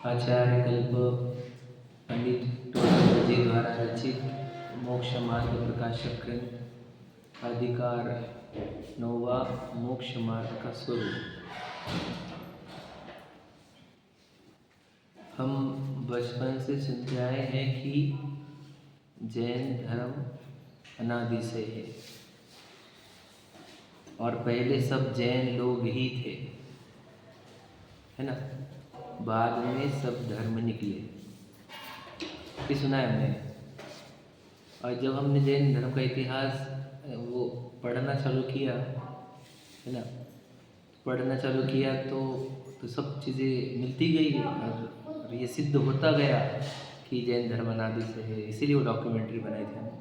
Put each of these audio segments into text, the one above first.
आचार्य कल्प पंडित टोडरमल जी द्वारा रचित मोक्ष मार्ग प्रकाशक ग्रंथ अधिकार नौवा मोक्ष मार्ग का स्वरूप। हम बचपन से सुनते आए हैं कि जैन धर्म अनादि से है और पहले सब जैन लोग ही थे, है ना। बाद में सब धर्म निकले, ये सुना है हमने। और जब हमने जैन धर्म का इतिहास वो पढ़ना चालू किया, है ना, पढ़ना चालू किया तो सब चीज़ें मिलती गई और ये सिद्ध होता गया कि जैन धर्म अनादि से है। इसीलिए वो डॉक्यूमेंट्री बनाई थी हमने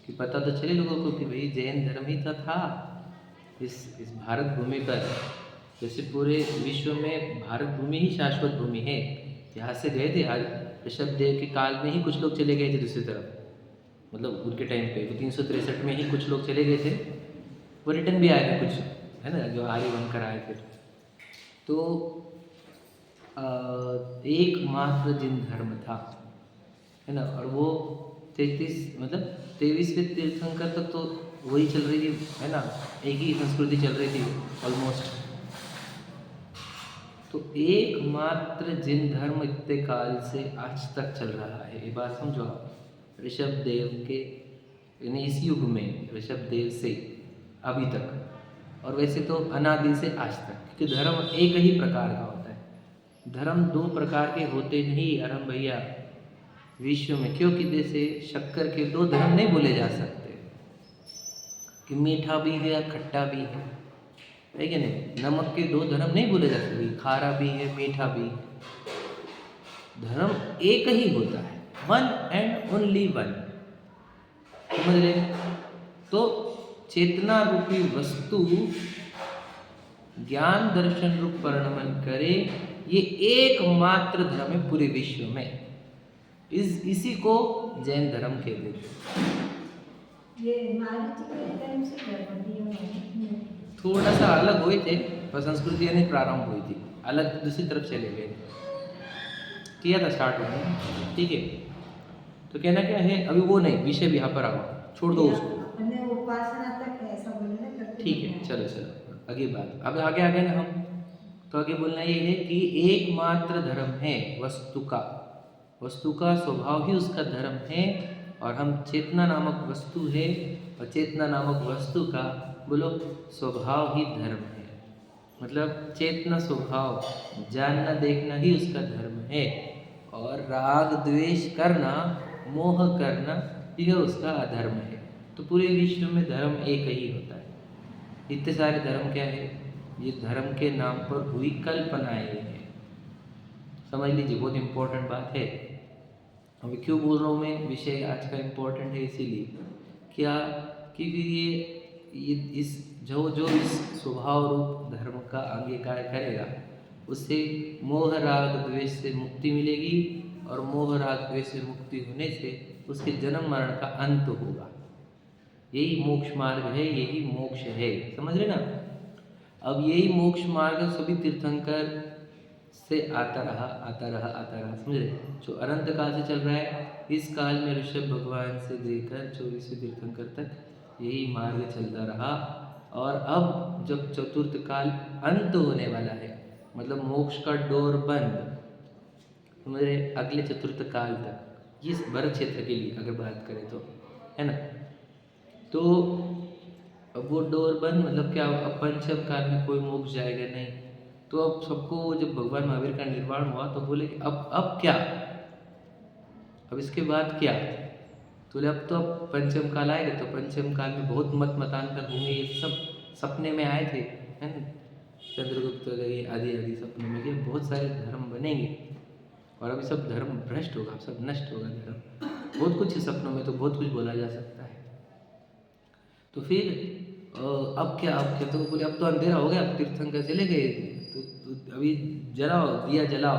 कि पता तो चले लोगों को कि भाई जैन धर्म ही तो था इस भारत भूमि पर। जैसे पूरे विश्व में भारत भूमि ही शाश्वत भूमि है। यहाँ से गए थे आज ऋषभ देव के काल में ही कुछ लोग चले गए थे दूसरी तरफ, मतलब उनके टाइम पे तो 363 में ही कुछ लोग चले गए थे, वो रिटर्न भी आए थे कुछ, है ना, जो आर्य बनकर आए थे। तो एकमात्र जिन धर्म था, है ना, और वो 23वें तीर्थंकर तक तो वही चल रही थी, है ना, एक ही संस्कृति चल रही थी ऑलमोस्ट। तो एकमात्र जिन धर्म इतने काल से आज तक चल रहा है, ये बात समझो आप। ऋषभ देव के यानी इस युग में ऋषभ देव से अभी तक, और वैसे तो अनादि से आज तक, क्योंकि धर्म एक ही प्रकार का होता है। धर्म दो प्रकार के होते नहीं अरम भैया विश्व में, क्योंकि जैसे शक्कर के दो धर्म नहीं बोले जा सकते कि मीठा भी है या खट्टा भी है कि नहीं। नमक के दो धर्म नहीं बोले जा सकते, खारा भी है मीठा भी। धर्म एक ही होता है, वन एंड ओनली वन, समझ रहे। तो चेतना रूपी वस्तु ज्ञान दर्शन रूप परिणमन करे, ये एकमात्र धर्म है पूरे विश्व में। इसी को जैन धर्म कहते हैं। थोड़ा सा अलग हुए थे पर संस्कृति यानी प्रारंभ हुई थी, अलग दूसरी तरफ चले गए, किया था स्टार्ट होने, ठीक है। तो कहना क्या है, अभी वो नहीं, विषय यहाँ पर आओ, छोड़ दो उसको, ठीक है। चलो चलो आगे बात, अब आगे आगे ना हम तो आगे बोलना ये है कि एकमात्र धर्म है वस्तु का स्वभाव ही उसका धर्म है। और हम चेतना नामक वस्तु है और चेतना नामक वस्तु का बोलो स्वभाव ही धर्म है। मतलब चेतना स्वभाव जानना देखना ही उसका धर्म है, और राग द्वेष करना मोह करना यह उसका अधर्म है। तो पूरे विश्व में धर्म एक ही होता है। इतने सारे धर्म क्या है, ये धर्म के नाम पर हुई कल्पनाएं हैं, समझ लीजिए। बहुत इम्पोर्टेंट बात है। अभी क्यों बोल रहा हूँ मैं, विषय आज का इम्पोर्टेंट है इसीलिए क्या, क्योंकि ये इस जो इस स्वभाव रूप धर्म का अंगीकार करेगा उससे मोह राग द्वेष से मुक्ति मिलेगी, और मोह राग द्वेष से मुक्ति होने से उसके जन्म मरण का अंत होगा। यही मोक्ष मार्ग है, यही मोक्ष है, समझ रहे ना। अब यही मोक्ष मार्ग सभी तीर्थंकर से आता रहा, समझ रहे। जो अनंत काल से चल रहा है, इस काल में ऋषभ भगवान से लेकर 24वें तीर्थंकर तक यही मार्ग चलता रहा। और अब जब चतुर्थ काल अंत होने वाला है, मतलब मोक्ष का डोर बंद, समझ रहे, अगले चतुर्थ काल तक, इस भरत क्षेत्र के लिए अगर बात करें तो, है ना। तो अब वो डोर बंद मतलब क्या, अब पंचम काल में कोई मोक्ष जाएगा नहीं। तो अब सबको जब भगवान महावीर का निर्वाण हुआ तो बोले कि अब क्या, अब इसके बाद क्या। तो बोले अब तो पंचम काल आएगा, तो पंचम काल में बहुत मतांतर होंगे। ये सब सपने में आए थे, है ना, चंद्रगुप्त आदि सपने में कि बहुत सारे धर्म बनेंगे और अभी सब धर्म भ्रष्ट होगा, सब नष्ट होगा धर्म। बहुत कुछ सपनों में तो बहुत कुछ बोला जा सकता है। तो फिर अब क्या तो बोले अब तो अंधेरा हो गया, अब तीर्थंकर चले गए, तो अभी जलाओ, दिया जलाओ।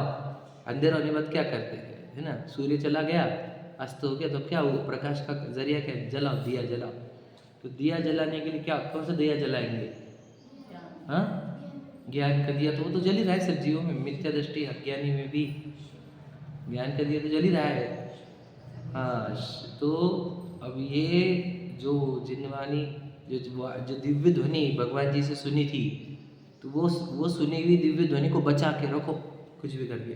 अंधेरा होने बाद क्या करते हैं, है ना, सूर्य चला गया, अस्त हो गया, तो क्या वो प्रकाश का जरिया क्या, जलाओ, दिया जलाओ। तो दिया जलाने के लिए क्या, कौन सा दिया जलाएंगे, हाँ, ज्ञान का दिया, तो वो तो जल ही रहा है सब जीवों में, मिथ्या दृष्टि अज्ञानी में भी ज्ञान का दिया तो जल ही रहा है। हाँ, तो अब ये जो जिनवानी जो दिव्य ध्वनि भगवान जी से सुनी थी, तो वो सुनी हुई दिव्य ध्वनि को बचा के रखो कुछ भी करके।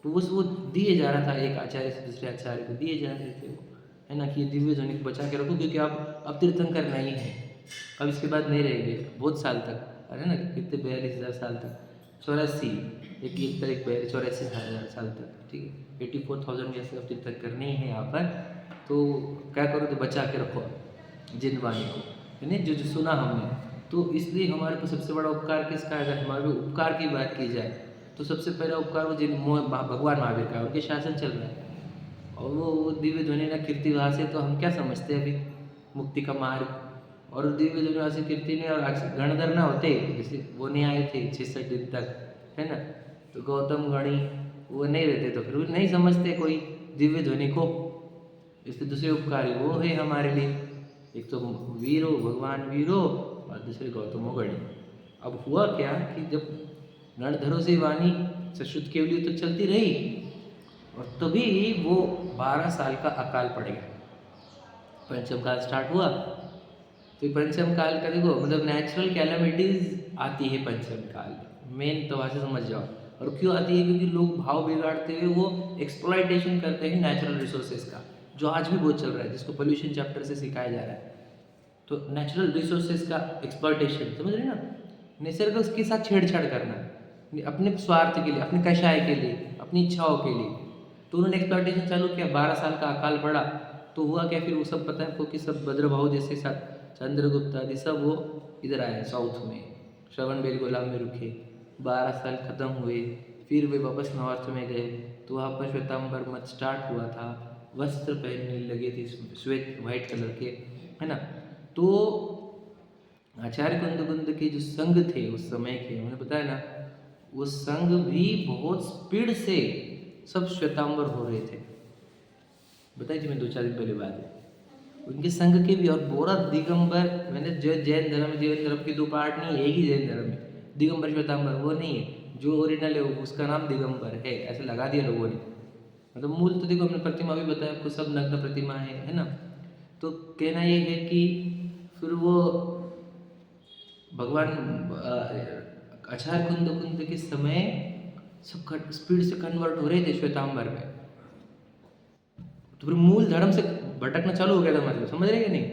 तो वो दिए जा रहा था, एक आचार्य से दूसरे आचार्य को दिए जा रहे थे वो, है ना, कि ये दिव्य ध्वनि को बचा के रखो, क्योंकि अब तीर्थंकर नहीं है, अब इसके बाद नहीं रहेंगे बहुत साल तक, अरे ना कितने 42,000 साल तक, 84 एक तारीख 84,000 साल तक, ठीक है, 84,000 में ऐसे अब तीर्थंकर नहीं है यहाँ पर। तो क्या करो, तो बचा के रखो जिन वाणी को, है ना, जो सुना हमने। तो इसलिए हमारे को सबसे बड़ा उपकार किसका है? अगर हमारे उपकार की बात की जाए तो सबसे पहला उपकार वो भगवान महावीर का, उनके शासन चल रहा है, और वो दिव्य ध्वनि ना कीर्ति वहाँ से, तो हम क्या समझते हैं अभी मुक्ति का मार्ग, और दिव्य ध्वनि वहाँ से कीर्ति नहीं, और गणधर ना होते, जैसे वो नहीं आए थे 66 दिन तक, है ना, तो गौतम गणी वो नहीं रहते, तो फिर वो नहीं समझते कोई दिव्य ध्वनि को। इसलिए दूसरे उपकारी वो है हमारे लिए, एक तो वीरो भगवान वीरो, और दूसरे गौतमो गणी। अब हुआ क्या कि जब गणधरों से वाणी सशुद्ध केवली तो चलती रही, और तभी वो 12 साल का अकाल पड़ गया, पंचम काल स्टार्ट हुआ। तो पंचम काल का देखो, मतलब नेचुरल कैलामिटीज आती है पंचम काल में, मेन तो वहाँ से समझ जाओ। और क्यों आती है? क्योंकि लोग भाव बिगाड़ते हुए वो एक्सप्लॉइटेशन करते हैं नेचुरल रिसोर्सेज का, जो आज भी बहुत चल रहा है, जिसको पोल्यूशन चैप्टर से सिखाया जा रहा है। तो नेचुरल रिसोर्सेज का एक्सप्लॉइटेशन, समझ रहे ना, निसर्ग उसके साथ छेड़छाड़ करना अपने स्वार्थ के लिए, अपने कषाय के लिए, अपनी इच्छाओं के लिए। तो उन्होंने एक्सप्लॉइटेशन चालू किया, 12 साल का अकाल पड़ा। तो हुआ क्या फिर? वो सब पता है आपको कि सब भद्रभाव जैसे साथ चंद्रगुप्त आदि सब वो इधर आए साउथ में, श्रवण बेलगोला में रुके, 12 साल खत्म हुए, फिर वे वापस नॉर्थ में गए। तो वहाँ पर श्वेतांबर मत स्टार्ट हुआ था, वस्त्र पहनने लगे थे श्वेत वाइट कलर के, है ना। तो आचार्य कुंद के जो संघ थे उस समय के, उन्होंने बताया ना, वो संघ भी बहुत स्पीड से सब श्वेतांबर हो रहे थे। बताइए जी, मैं 2-4 दिन पहले बात है उनके संघ के भी। और बोरा दिगंबर, मैंने जो जैन धर्म के 2 पार्ट नहीं है, एक ही जैन धर्म है, दिगंबर श्वेतांबर वो नहीं है, जो ओरिजिनल है उसका नाम दिगंबर है, ऐसे लगा दिया लोगों ने। मतलब मूल तो देखो, हमने प्रतिमा भी बताया आपको, सब नग्न प्रतिमा है ना। तो कहना ये है कि फिर वो भगवान आचार्य कुंद के समय सब स्पीड से कन्वर्ट हो रहे थे श्वेतांबर में। तो फिर मूल धर्म से भटकना चालू हो गया था, मतलब समझ रहे कि नहीं।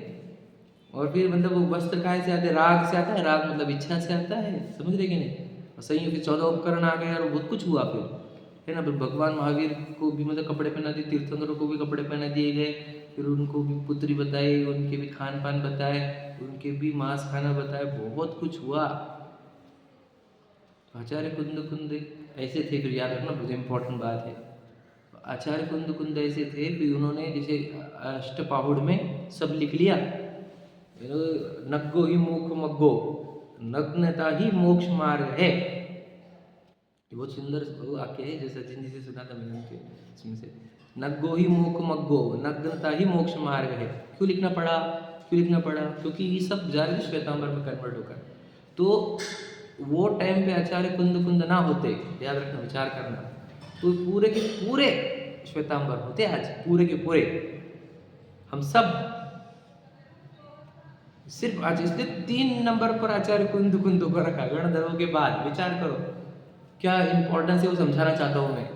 और फिर मतलब वो वस्त्र काय से आते, राग से आता है, राग मतलब इच्छा से आता है, समझ रहे कि नहीं। और सही फिर 14 उपकरण आ गए और बहुत कुछ हुआ फिर, है ना। फिर भगवान महावीर को भी मतलब कपड़े पहना दिए, तीर्थंकरों को भी कपड़े पहना दिए गए, फिर उनको भी पुत्री बताई, उनके भी खान पान बताए, उनके भी मांस खाना बताया, बहुत कुछ हुआ। आचार्य कुंद ऐसे थे, फिर याद रखना बहुत इंपॉर्टेंट बात है। आचार्य कुंद ऐसे थे कि उन्होंने जैसे अष्टपाहुड़ में सब लिख लिया, नग्गो ही मोक्ष मग्गो, नग्नता ही मोक्ष मार्ग है। ये बहुत सुंदर वाक्य है, जैसा जिन से सुना था मैंने उनके इसमें से, नग्गो ही मोक्ष मग्गो, नग्नता ही मोक्ष मार्ग है। क्यों लिखना पड़ा? क्योंकि ये सब जा रहे थे श्वेतांबर में कन्वर्ट होकर। तो वो टाइम पे आचार्य कुंद ना होते, याद रखना, विचार करना, तो पूरे के पूरे श्वेतांबर होते आज, पूरे के पूरे हम सब सिर्फ आज। इसलिए 3 नंबर पर आचार्य कुंद को रखा गणधरों के बाद। विचार करो क्या इंपॉर्टेंस है, वो समझाना चाहता हूँ मैं।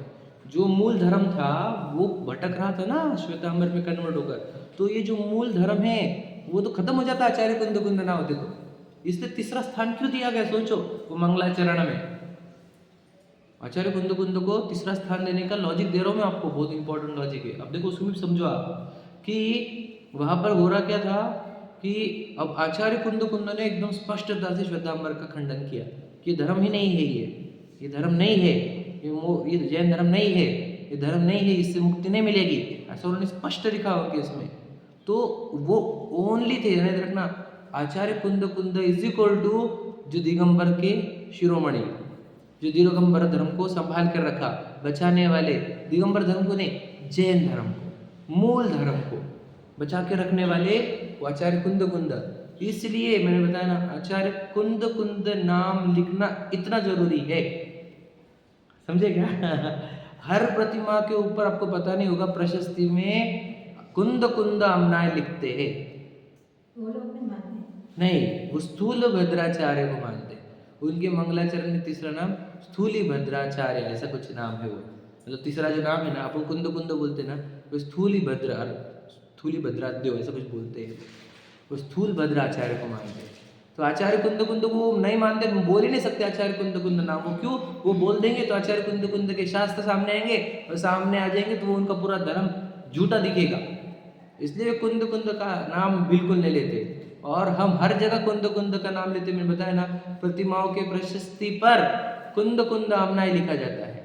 जो मूल धर्म था वो भटक रहा था ना श्वेतांबर में कन्वर्ट होकर, तो ये जो मूल धर्म है वो तो खत्म हो जाता आचार्य कुंद ना होते तो। इसलिए 3रा स्थान क्यों दिया गया सोचो, वो मंगलाचरण में आचार्य कुंद को 3रा स्थान देने का लॉजिक दे रहा हूँ मैं आपको, बहुत इंपॉर्टेंट लॉजिक है। अब देखो उसमें भी समझो आप कि वहां पर हो रहा क्या था कि अब आचार्य कुंद ने एकदम स्पष्टता से श्वेतांबर का खंडन किया कि धर्म ही नहीं है, ये धर्म नहीं है, ये जैन धर्म नहीं है, ये धर्म नहीं है, इससे मुक्ति नहीं मिलेगी, ऐसा उन्होंने स्पष्ट लिखा उनके इसमें। तो वो ओनली थे, याद रखना, आचार्य कुंद इज इक्वल टू जो दिगंबर के शिरोमणि, जो दिगंबर धर्म को संभाल कर रखा, बचाने वाले, दिगंबर धर्म को नहीं, जैन धर्म को, मूल धर्म को बचा के रखने वाले वो आचार्य कुंद। इसलिए मैंने बताया ना, आचार्य कुंद नाम लिखना इतना जरूरी है, समझे क्या? हर प्रतिमा के ऊपर आपको पता नहीं होगा प्रशस्ति में कुंद कुंद अमनाय लिखते हैं। वो लोग नहीं मानते। नहीं, वो स्थूल भद्राचार्य को मानते हैं। उनके मंगलाचरण में तीसरा नाम स्थूली भद्राचार्य, ऐसा कुछ नाम है वो। मतलब तीसरा जो नाम है ना, अपन कुंद कुंद बोलते हैं ना, वो स्थूली भद्राद्यो ऐसा कुछ बोलते हैं। वो स्थूल भद्राचार्य को मानते हैं। तो आचार्य कुंद कुंद को नहीं मानते, बोल ही नहीं सकते आचार्य कुंद कुंद नाम। वो क्यों? वो बोल देंगे तो आचार्य कुंद कुंद के शास्त्र सामने आएंगे, और सामने आ जाएंगे तो वो उनका पूरा धर्म झूठा दिखेगा। इसलिए कुंद कुंद का नाम बिल्कुल नहीं लेते। और हम हर जगह कुंद कुंद का नाम लेते, मैंने बताया ना, प्रतिमाओं के प्रशस्ति पर कुंद कुंद आमनाय लिखा जाता है।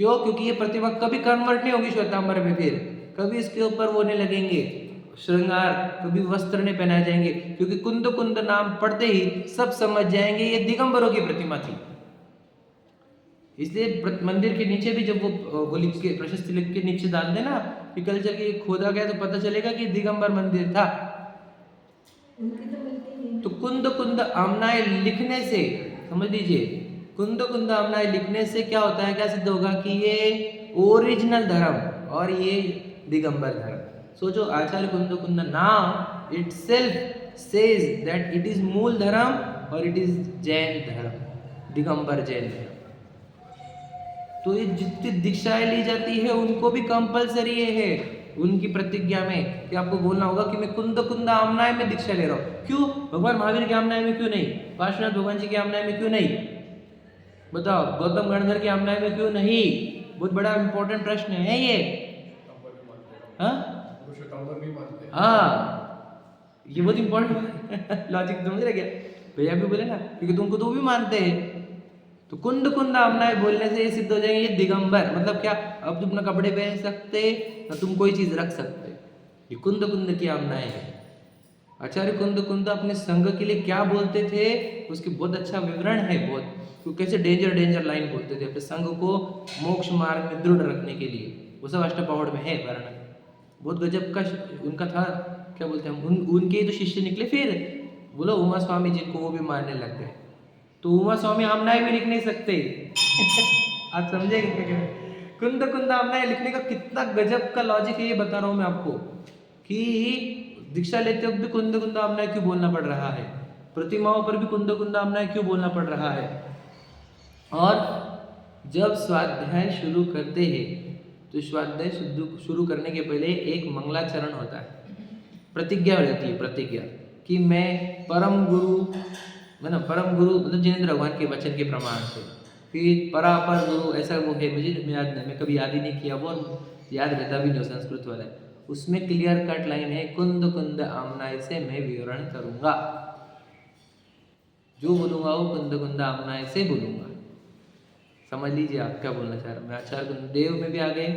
क्यों? क्योंकि ये प्रतिमा कभी कन्वर्ट नहीं होगी श्वेतांबर में, फिर कभी इसके ऊपर वो नहीं लगेंगे श्रृंगार, कभी वस्त्र नहीं पहनाए जाएंगे, क्योंकि कुंद कुंद नाम पढ़ते ही सब समझ जाएंगे ये दिगंबरों की प्रतिमा थी। इसलिए मंदिर के नीचे भी जब वो लिख के प्रशस्ति लिख के नीचे डाल देना कि कल्चर की खोदा गया, तो पता चलेगा कि दिगंबर मंदिर था। उनकी तो मिलती नहीं। तो कुंद कुंद आमनाय लिखने से, समझ लीजिए, कुंद कुंद आमनाय लिखने से क्या होता है, क्या सिद्ध होगा कि ये ओरिजिनल धर्म और ये दिगंबर धर्म। सोचो, आचार्य कुंद कुंद नाम itself says that it is मूल धर्म और इट इज जैन धर्म, दिगंबर जैन धर्म। तो ये जितनी दीक्षाएं ली जाती है उनको भी कंपलसरी है उनकी प्रतिज्ञा में कि आपको बोलना होगा कि मैं कुंद कुंद आमनाय में दीक्षा ले रहा हूँ। क्यों? भगवान महावीर के आमनाय में क्यों नहीं? पार्श्वनाथ भगवान जी के आमनाय में क्यों नहीं? बताओ, गौतम गणधर के आमनाय में क्यों नहीं? बहुत बड़ा इंपॉर्टेंट प्रश्न है ये। हाँ, ये बहुत इंपॉर्टेंट लॉजिक समझ रहे क्या? भैया भी बोले ना, क्योंकि तुमको तो वो भी मानते हैं। तो कुंद कुंद आमनाय बोलने से ये सिद्ध हो जाएंगे ये दिगंबर। मतलब क्या? अब तुम ना कपड़े पहन सकते ना तुम कोई चीज रख सकते। ये कुंद कुंद की आमनाय है। आचार्य कुंद कुंद अपने संघ के लिए क्या बोलते थे, उसकी बहुत अच्छा विवरण है। बहुत तो कैसे डेंजर लाइन बोलते थे अपने संघ को मोक्ष मार्ग में दृढ़ रखने के लिए। वो सब अष्टपहड़ में है वर्णन। बहुत गजब का उनका था। क्या बोलते हैं, उनके तो शिष्य निकले फिर, बोलो उमा स्वामी जी को वो भी मानने लग गए। तो उमा स्वामी आमनाय भी लिख नहीं सकते आप समझेंगे कुंद कुंद आमनाय लिखने का कितना गजब का लॉजिक है, ये बता रहा हूं मैं आपको कि दीक्षा लेते वक्त भी कुंद कुंद आमनाय क्यों बोलना पड़ रहा है, प्रतिमाओं पर भी कुंद कुंद आमनाय क्यों बोलना पड़ रहा है। और जब स्वाध्याय शुरू करते हैं तो स्वाध्याय शुरू करने के पहले एक मंगलाचरण होता है, प्रतिज्ञा रहती है, प्रतिज्ञा कि मैं परम गुरु, मतलब परम गुरु मतलब जिनेंद्र भगवान के वचन के प्रमाण से, फिर परापर गुरु ऐसा वो है, मुझे याद नहीं, मैं कभी याद ही नहीं किया वो, और याद रहता भी नहीं, संस्कृत वाला है। उसमें क्लियर कट लाइन है, कुंद कुंद आमनाय से मैं विवरण करूंगा, जो बोलूंगा वो कुंद कुंद आमनाय से बोलूंगा। समझ लीजिए आप क्या बोलना चाह रहे हैं। मैं आचार्य देव में भी आ गए,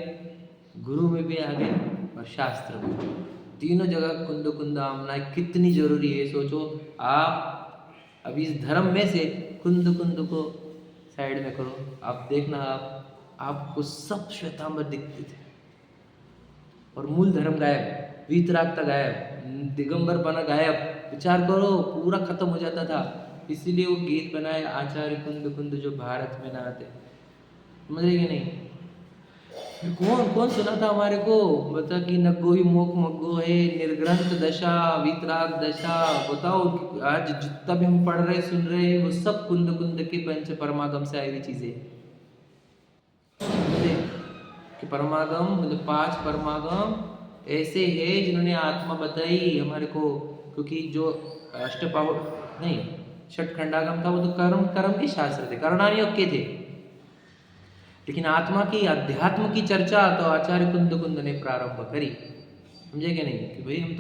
गुरु में भी आ गए, और शास्त्र में, तीनों जगह कुंद कुंद आमनाय कितनी जरूरी है। सोचो आप अब इस धर्म में से कुंद कुंद को साइड में करो, आप देखना आपको सब श्वेतांबर दिखते थे और मूल धर्म गायब, वीतरागता गायब, दिगंबर बना गायब। विचार करो, पूरा खत्म हो जाता था। इसीलिए वो गीत बनाए आचार्य कुंद कुंद जो भारत में नाते, समझ रहे कि नहीं? कौन कौन सुना था हमारे को, बता कि नग्गो ही मोक मग्गो है, निर्ग्रंथ दशा, वीतराग दशा। बताओ आज जितना भी हम पढ़ रहे सुन रहे हैं वो सब कुंद कुंद के पंच परमागम से आई हुई चीजें कि परमागम मतलब 5 परमागम ऐसे है जिन्होंने आत्मा बताई हमारे को। क्योंकि जो अष्टपाव नहीं षट खंडागम था वो तो कर्म के शास्त्र थे, कर्णानियोग के थे, लेकिन आत्मा की अध्यात्म की चर्चा तो आचार्य कुंद कुंद ने प्रारंभ करी। समझे कि नहीं? कि भाई हम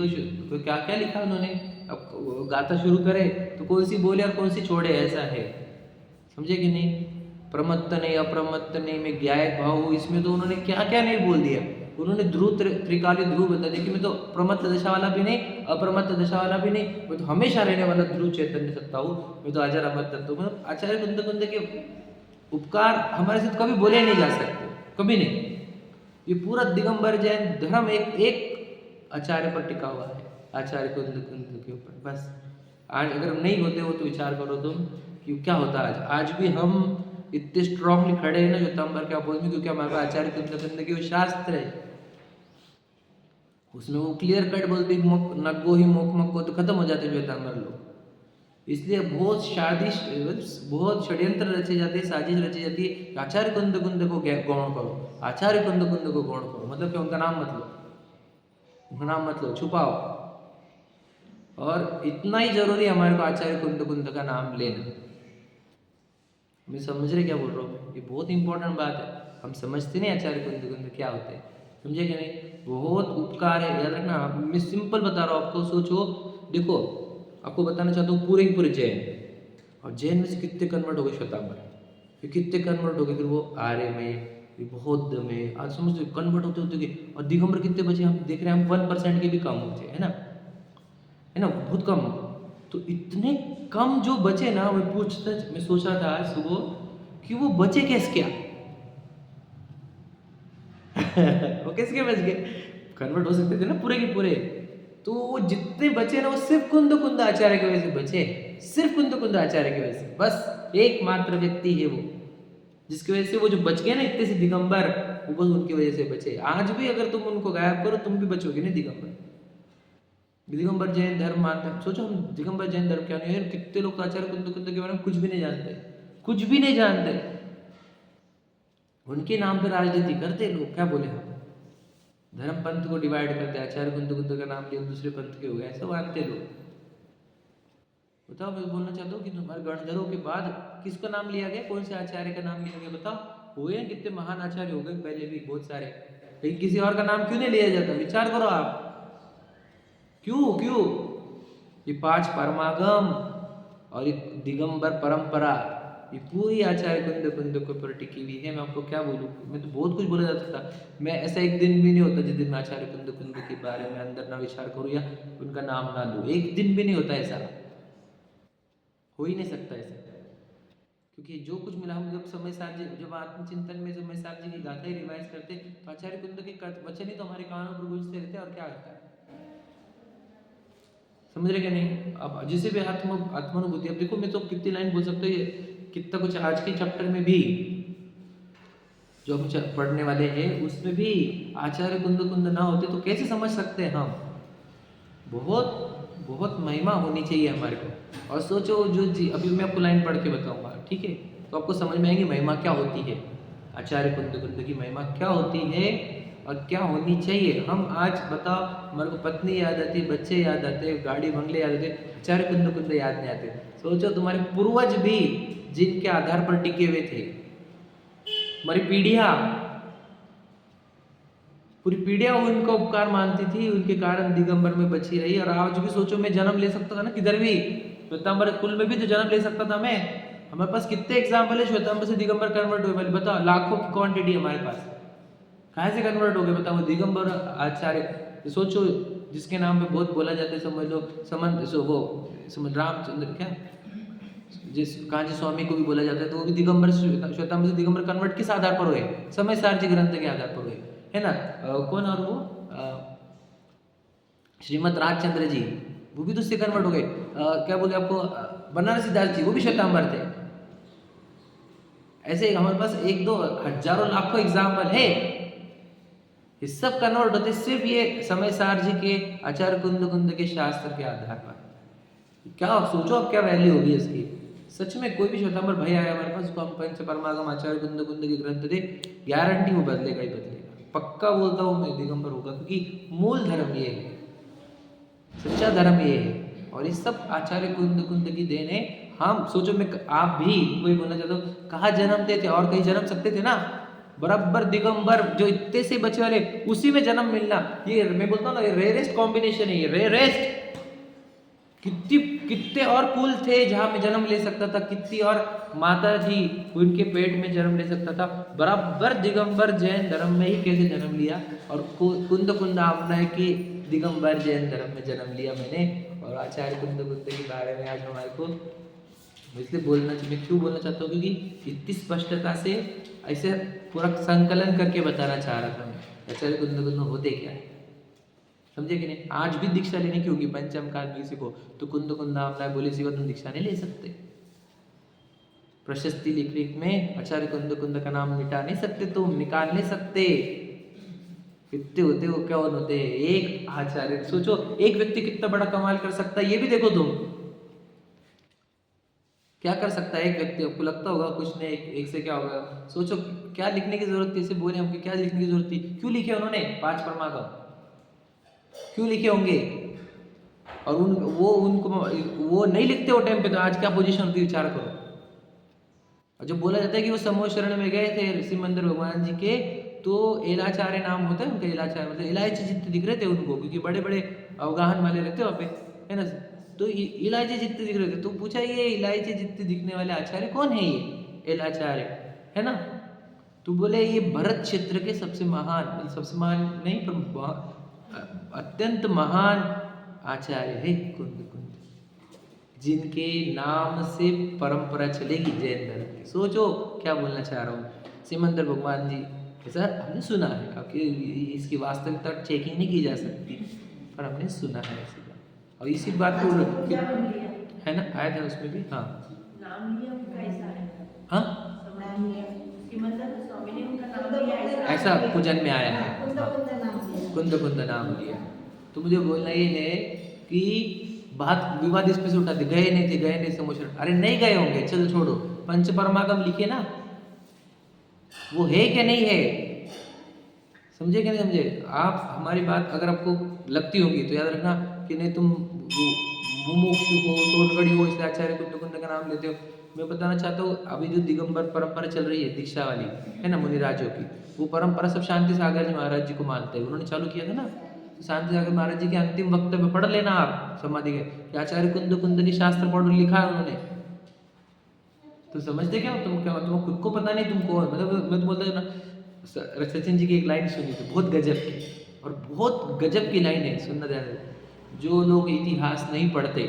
तो क्या क्या लिखा उन्होंने, अब गाथा शुरू करे तो कौन सी बोले और कौन सी छोड़े, ऐसा है। समझे कि नहीं? प्रमत्त नहीं अप्रमत्त नहीं, मैं ज्ञायक भाव हूँ, इसमें तो उन्होंने क्या क्या नहीं बोल दिया। उन्होंने ध्रुव त्रिकाली ध्रुव बता दिया कि मैं तो प्रमत्त दशा वाला भी नहीं, अप्रमत्त दशा वाला भी नहीं, मैं तो हमेशा रहने वाला ध्रुव चैतन्य सत्ता हूँ, मैं तो अजर अमर तत्व। मतलब आचार्य कुंद कुंद के उपकार हमारे साथ कभी बोले नहीं जा सकते, कभी नहीं। ये पूरा दिगंबर जैन धर्म एक आचार्य पर टिका हुआ है, आचार्य कुंद कुंद के ऊपर। बस आज अगर नहीं होते हो तो विचार करो तुम कि क्या होता। आज भी हम इतने स्ट्रांगली खड़े हैं ना श्वेतांबर के अपोज में, क्योंकि हमारे पास आचार्य कुंद कुंद की वो शास्त्र है, उसमें वो क्लियर कट बोलते नग्गो ही मोक मक्को, तो खत्म हो जाते श्वेतांबर लोग। इसलिए बहुत साजिश, बहुत षड्यंत्र रचे जाते हैं, साजिश रची जाती है, आचार्य कुंद कुंद को गौण करो, आचार्य कुंद कुंद को गौण करो, मतलब कि उनका नाम मत लो, उनका नाम मत लो, छुपाओ। और इतना ही जरूरी है हमारे को आचार्य कुंद कुंद का नाम लेना। मैं समझ रहे क्या बोल रहा हूँ? ये बहुत इंपॉर्टेंट बात है, हम समझते नहीं आचार्य कुंद कुंद क्या होते हैं, समझे कि नहीं? बहुत उपकार है, याद रखना। मैं सिंपल बता रहा हूँ आपको, सोचो, देखो आपको बताना चाहता हूँ, पूरे के पूरे जैन, और जैन में से कितने कन्वर्ट हो गए श्वेतांबर, फिर कितने कन्वर्ट हो गए, फिर वो आर्य में, फिर बौद्ध में, आज समझते कन्वर्ट होते होते गए, और दिगंबर कितने बचे हम देख रहे हैं, हम 1% के भी कम होते, है ना, है ना, बहुत कम। तो इतने कम जो बचे ना, मैं सोच रहा था आज सुबह कि वो बचे कैसे क्या वो कैसे बच गए, कन्वर्ट हो सकते थे ना पूरे के पूरे। तो वो जितने बचे ना, वो सिर्फ कुंद कुंद आचार्य की वजह से बचे, सिर्फ कुंद कुंद आचार्य की वजह से, बस एकमात्र व्यक्ति है वो, जिसकी वजह से वो जो बच गए ना इतने से दिगंबर, वो बस उनकी वजह से बचे। आज भी अगर तुम उनको गायब करो, तुम भी बचोगे ना दिगंबर। दिगंबर जैन धर्म मानते हैं, सोचो हम दिगंबर जैन धर्म क्या नहीं है, कितने लोग आचार्य कुंद कुंद के बारे में कुछ भी नहीं जानते, कुछ भी नहीं जानते, उनके नाम पर राजनीति करते लोग, क्या बोले हम, धर्म पंथ को डिवाइड करते, आचार्य कुंद कुंद का नाम लिया दूसरे पंथ के हो गए, ऐसा मानते लोग। बताओ, मैं बोलना चाहता हूँ कि तुम्हारे गणधरों के बाद किसका नाम लिया गया, कौन से आचार्य का नाम लिया गया, बताओ। हुए कितने महान आचार्य हो गए पहले भी बहुत सारे, लेकिन किसी और का नाम क्यों नहीं लिया जाता, विचार करो आप, क्यों क्यों? ये 5 परमागम और एक दिगंबर परंपरा, ये पूरी आचार्य कुंद कुंद के ऊपर टिकी हुई है। मैं आपको क्या बोलूँ, मैं तो बहुत कुछ बोला जा सकता, मैं ऐसा एक दिन भी नहीं होता जिस दिन मैं आचार्य कुंद कुंद के बारे में अंदर ना विचार करूँ या उनका नाम ना लूँ, एक दिन भी नहीं होता, ऐसा हो ही नहीं सकता ऐसा। क्योंकि जो कुछ मिला, हम जब समय सार जी, जब आत्मचिंतन में समय सार जी की गाथा ही रिवाइज करते, तो आचार्य कुंद के वचन ही तो हमारे कानों पर गूंजते रहते, और क्या होता है, समझ रहे क्या नहीं? अब जिसे भी आत्मानुभूति, अब देखो मैं तो कितनी लाइन बोल सकता हूँ, कितना कुछ आज के चैप्टर में भी जो हम पढ़ने वाले हैं, उसमें भी आचार्य कुंद कुंद ना होते तो कैसे समझ सकते हैं हम? बहुत बहुत महिमा होनी चाहिए हमारे को। और सोचो, जो जी अभी मैं आपको लाइन पढ़ के बताऊंगा, ठीक है, तो आपको समझ में आएगी महिमा क्या होती है, आचार्य कुंद कुंद की महिमा क्या होती है और क्या होनी चाहिए। हम आज बताओ, हमारे को पत्नी याद आती, बच्चे याद आते, गाड़ी बंगले याद आते, आचार्य कुंद कुंद याद नहीं आते। सोचो, तुम्हारे पूर्वज भी जिनके आधार पर टिके हुए थे, हमारी पीढ़ियां, पूरी पीढ़ियां उनका उपकार मानती थी, उनके कारण दिगंबर में बची रही। और आज भी सोचो, मैं जन्म ले सकता था ना किधर भी, श्वेतांबर कुल में भी तो जन्म ले सकता था मैं। हमारे पास कितने एग्जाम्पल है श्वेतांबर से दिगंबर कन्वर्ट हुए, पहले बताओ, लाखों की क्वांटिटी हमारे पास, कहाँ से कन्वर्ट हो गए बताओ, दिगंबर आचार्य। सोचो, जिसके नाम पे बहुत बोला जाता है, समझ लो, समझ रामचंद्र क्या, जिस कांची स्वामी को भी बोला जाता है, तो वो भी दिगंबर, श्वेतांबर से दिगंबर कन्वर्ट किस आधार पर हुए, समय सारची ग्रंथ के आधार पर हुए, है ना। कौन, और वो श्रीमद राजचंद्र जी, वो भी तो उससे कन्वर्ट हो गए। क्या बोले आपको, बनारसी दास जी, वो भी श्वेतांबर थे। ऐसे हमारे पास 1-2 हजारों लाखों एग्जाम्पल है, ये सब कन्वर्ट होते सिर्फ ये समय सार जी के आचार्य कुंद कुंद के शास्त्र के आधार पर। क्या सोचो आप, क्या वैल्यू होगी इसकी। सच में कोई भी श्वेतांबर भाई आया हमारे पास, उसको हम पंच परमागम आचार्य कुंद कुंद के ग्रंथ दे, गारंटी वो बदलेगा ही बदलेगा, पक्का बोलता हूँ मैं, दिगंबर होगा, क्योंकि मूल धर्म ये है, सच्चा धर्म ये है, और इस सब आचार्य कुंद कुंद की देन है। हम सोचो, मैं आप भी कोई बोलना चाहता हूँ, कहाँ जन्मते थे, और कहीं जन्म सकते थे ना, बराबर दिगंबर जो इतने से बचे वाले, उसी में जन्म मिलना, ये मैं बोलता हूँ ना, ये रेयरेस्ट कॉम्बिनेशन है, ये रेयरेस्ट। कितने और कुल थे जहां में जन्म ले सकता था, कितनी और माता जी उनके पेट में जन्म ले सकता था, बराबर दिगंबर जैन धर्म में ही कैसे जन्म लिया, और कुंद कुंद आपना है कि दिगंबर जैन धर्म में जन्म लिया मैंने। और आचार्य कुंद कुंद के बारे में आज हमारे को इसलिए मैं क्यों बोलना चाहता हूँ, क्योंकि इतनी स्पष्टता से ऐसे पूरा संकलन करके बताना चाह रहा था मैं, आचार्य कुंद कुंद होते क्या है, समझे कि नहीं। आज भी दीक्षा लेने की होगी पंचम काल किसी को, तो कुंद कुंद आपना बोले सिवा तुम दीक्षा नहीं ले सकते। प्रशस्ति लिखने में आचार्य कुंद कुंद का नाम मिटा नहीं सकते, तुम निकाल नहीं सकते। कितने होते हो, क्या होते हैं? एक आचार्य, सोचो एक व्यक्ति कितना बड़ा कमाल कर सकता है, ये भी देखो तुम क्या कर सकता है एक व्यक्ति। आपको लगता होगा कुछ नहीं, एक से क्या होगा? सोचो क्या लिखने की जरूरत थी, इसे बोले हम कि क्या लिखने की जरूरत थी? क्यों लिखे उन्होंने 5 परमागम? क्यों लिखे होंगे? और वो नहीं लिखते वो टाइम पे, तो आज क्या पोजीशन होती, विचार करो। और जब बोला जाता है कि वो समूह शरण में गए थे सिमंदर भगवान जी के, तो एलाचार्य नाम होता है उनका, एलाचार्य मतलब इलायची जितने दिख रहे थे उनको, क्योंकि बड़े बड़े अवगाहन वाले रहते वहाँ पे, है ना। तो इलायची जितने दिख रहे थे, तो पूछा ये इलायची जितने दिखने वाले आचार्य कौन है? ये एलाचार्य, है ना। तो बोले ये भरत क्षेत्र के सबसे महान, मतलब सबसे महान नहीं पर अत्यंत महान आचार्य है कुंद कुंद, जिनके नाम से परंपरा चलेगी जैन धर्म की। सोचो क्या बोलना चाह रहा हूँ। सिमंदर भगवान जी ऐसा हमने सुना है, क्योंकि इसकी वास्तविकता चेकिंग नहीं की जा सकती, पर हमने सुना है ऐसी बात। और इसी बात को है ना, आया था उसमें भी। हाँ नाम लिया उनका, ऐसा है। हाँ नाम लिया सिमंदर स्वामी ने उनका नाम लिया, ऐसा पूजन में आया है। कुंद हाँ, कुंद नाम लिया। कुंद कुंद नाम लिया। तो मुझे बोलना ये है कि बात विवाद इस पे से उठाते, गए नहीं समोशन, अरे नहीं गए होंगे, चलो छोड़ो, पंच परमागम लिखे ना, वो है कि नहीं है? समझे कि नहीं समझे आप? हमारी बात अगर आपको लगती होगी तो याद रखना कि नहीं तुम मुमुक्षु हो, तोड़गड़ी हो, इसलिए आचार्य कुंद कुंद का नाम लेते हो। मैं बताना चाहता हूँ अभी जो दिगंबर परंपरा चल रही है दीक्षा वाली, है ना, मुनिराजों की, वो परंपरा सब शांति सागर जी महाराज जी को मानते हैं। उन्होंने चालू किया था ना, शांति सागर महाराज जी के अंतिम वक्तव्य पढ़ लेना आप समाधि के, कि आचार्य कुंद कुंद की शास्त्र पढ़ लिखा है उन्होंने। तो समझते क्या तुम खुद को पता नहीं तुम कौन, मतलब मैं तो बोलता हूँ ना, सचिन जी की एक लाइन सुनी थी बहुत गजब की, और बहुत गजब की लाइन है, सुनना ध्यान से। जो लोग इतिहास नहीं पढ़ते,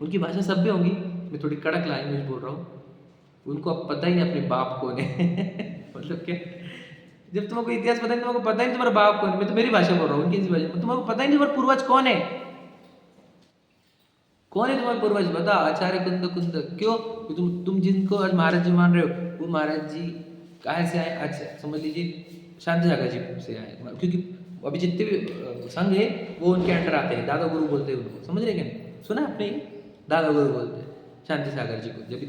उनकी भाषा सभ्य होगी, मैं थोड़ी कड़क लैंग्वेज बोल रहा हूँ, उनको अब पता ही नहीं अपने बाप कौन है मतलब क्या, जब तुमको इतिहास पता नहीं, तुमको पता ही नहीं तुम्हारा बाप कौन है। मैं तो मेरी भाषा बोल रहा हूँ, उनकी भाषा, तुमको पता ही नहीं तुम्हारा पूर्वज कौन है। कौन है तुम्हारे पूर्वज? बता। आचार्य कुंद कुंद। क्यों? तुम जिनको आज महाराज जी मान रहे हो, वो महाराज जी कहाँ से आए? अच्छा समझ लीजिए शांति सागर जी से आए, क्योंकि अभी जितने भी संघ है वो उनके अंडर आते हैं, दादा गुरु बोलते हैं उनको, समझ रहे क्या? सुना आपने? दादा गुरु बोलते हैं शांति सागर जी को, जब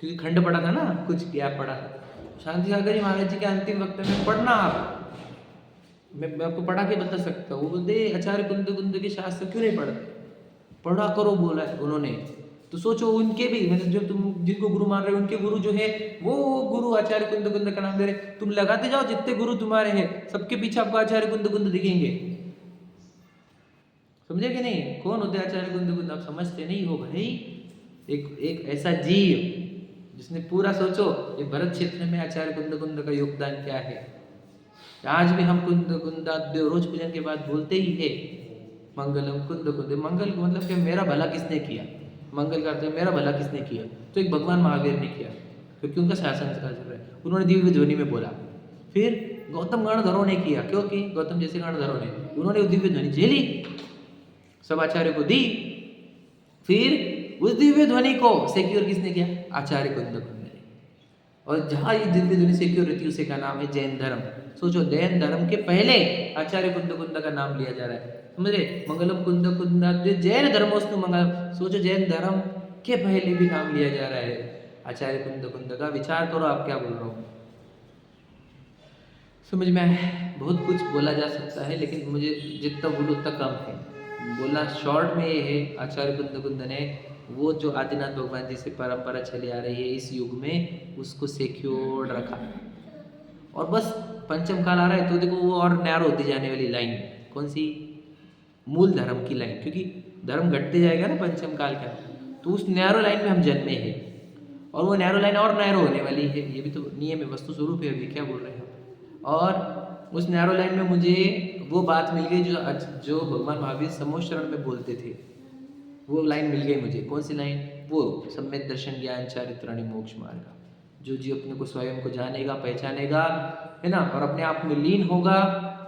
क्योंकि खंड पड़ा था ना, कुछ गैप पड़ा था। शांति सागर जी महाराज जी के अंतिम वक्त में पढ़ना आप, मैं आपको पढ़ा के बता सकता हूँ। वो बोलते आचार्य कुंद कुंद के शास्त्र क्यों नहीं पढ़ते? पढ़ा करो बोला है उन्होंने। तो सोचो उनके भी, मतलब जो तुम जिनको गुरु मान रहे हो, उनके गुरु जो है वो गुरु आचार्य कुंद कुंद का नाम दे रहे। तुम लगाते जाओ जितने गुरु तुम्हारे हैं, सबके पीछे आपको आचार्य कुंद कुंद दिखेंगे। समझे कि नहीं? कौन होते आचार्य कुंद कुंद? आप समझते नहीं हो भाई। एक ऐसा जीव जिसने पूरा, सोचो ये भरत क्षेत्र में आचार्य कुंद कुंद का योगदान क्या है। आज भी हम कुंद कुंदाद्य रोज पूजन के बाद बोलते ही है मंगलम कुंद कुंद। मंगल को मतलब क्या? मेरा भला किसने किया? मंगल करते मेरा भला किसने किया? तो एक भगवान महावीर ने किया, क्योंकि उनका शासन चल रहा है। उन्होंने दिव्य ध्वनि में बोला। फिर गौतम गणधरों ने किया, क्योंकि गौतम जैसे गणधरों ने, उन्होंने दिव्य ध्वनि झेली, सब आचार्य को दी। फिर उस दिव्य ध्वनि को सिक्योर किसने किया? आचार्य कुंद कुंद ने। और जहाँ ये दिव्य ध्वनि सिक्योर रहती है उसे का नाम है जैन धर्म। सोचो जैन धर्म के पहले आचार्य कुंद कुंद का नाम लिया जा रहा है, समझ रहे? मंगलम कुंद कुंद जैन धर्मोस्तु मंगल। सोचो जैन धर्म के पहले भी नाम लिया जा रहा है आचार्य कुंद कुंद का। विचार करो आप क्या बोल रहा हूँ। समझ में आए? बहुत कुछ बोला जा सकता है, लेकिन मुझे जितना बोलूँ उतना कम है। बोलना शॉर्ट में ये है, आचार्य कुंद कुंद ने वो जो आदिनाथ भगवान जी से परंपरा चली आ रही है इस युग में, उसको सिक्योर रखा। और बस पंचम काल आ रहा है तो देखो वो और नैरो होती जाने वाली लाइन, कौन सी? मूल धर्म की लाइन, क्योंकि धर्म घटते जाएगा ना पंचम काल का, तो उस नैरो लाइन में हम जन्मे हैं, और वो नैरो लाइन और नैरो होने वाली है। ये भी तो नियम है, वस्तु स्वरूप है। अभी क्या बोल रहे हैं? और उस नैरो लाइन में मुझे वो बात मिल गई जो भगवान महावीर समूह शरण में बोलते थे। वो लाइन मिल गई मुझे। कौन सी लाइन? वो सम्यक दर्शन ज्ञान चारित्राणि मोक्ष मार्ग। जो जीव अपने को स्वयं को जानेगा, पहचानेगा, है ना, और अपने आप में लीन होगा,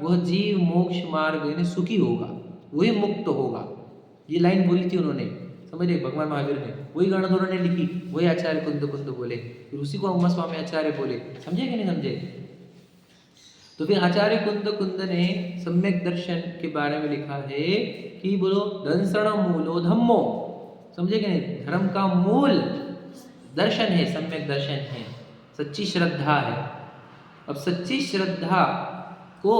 वह जीव मोक्ष मार्ग यानी सुखी होगा, वही मुक्त होगा। ये लाइन बोली थी उन्होंने, समझ रहे? भगवान महावीर ने वही गणधरों ने लिखी, वही आचार्य कुंद बोले, फिर उसी को उमा स्वामी आचार्य बोले। समझे कि नहीं समझे? तो फिर आचार्य कुंद ने सम्यक दर्शन के बारे में लिखा है कि बोलो दंसण मूलो धम्मो। समझे कि नहीं? धर्म का मूल दर्शन है, सम्यक दर्शन है, सच्ची श्रद्धा है। अब सच्ची श्रद्धा को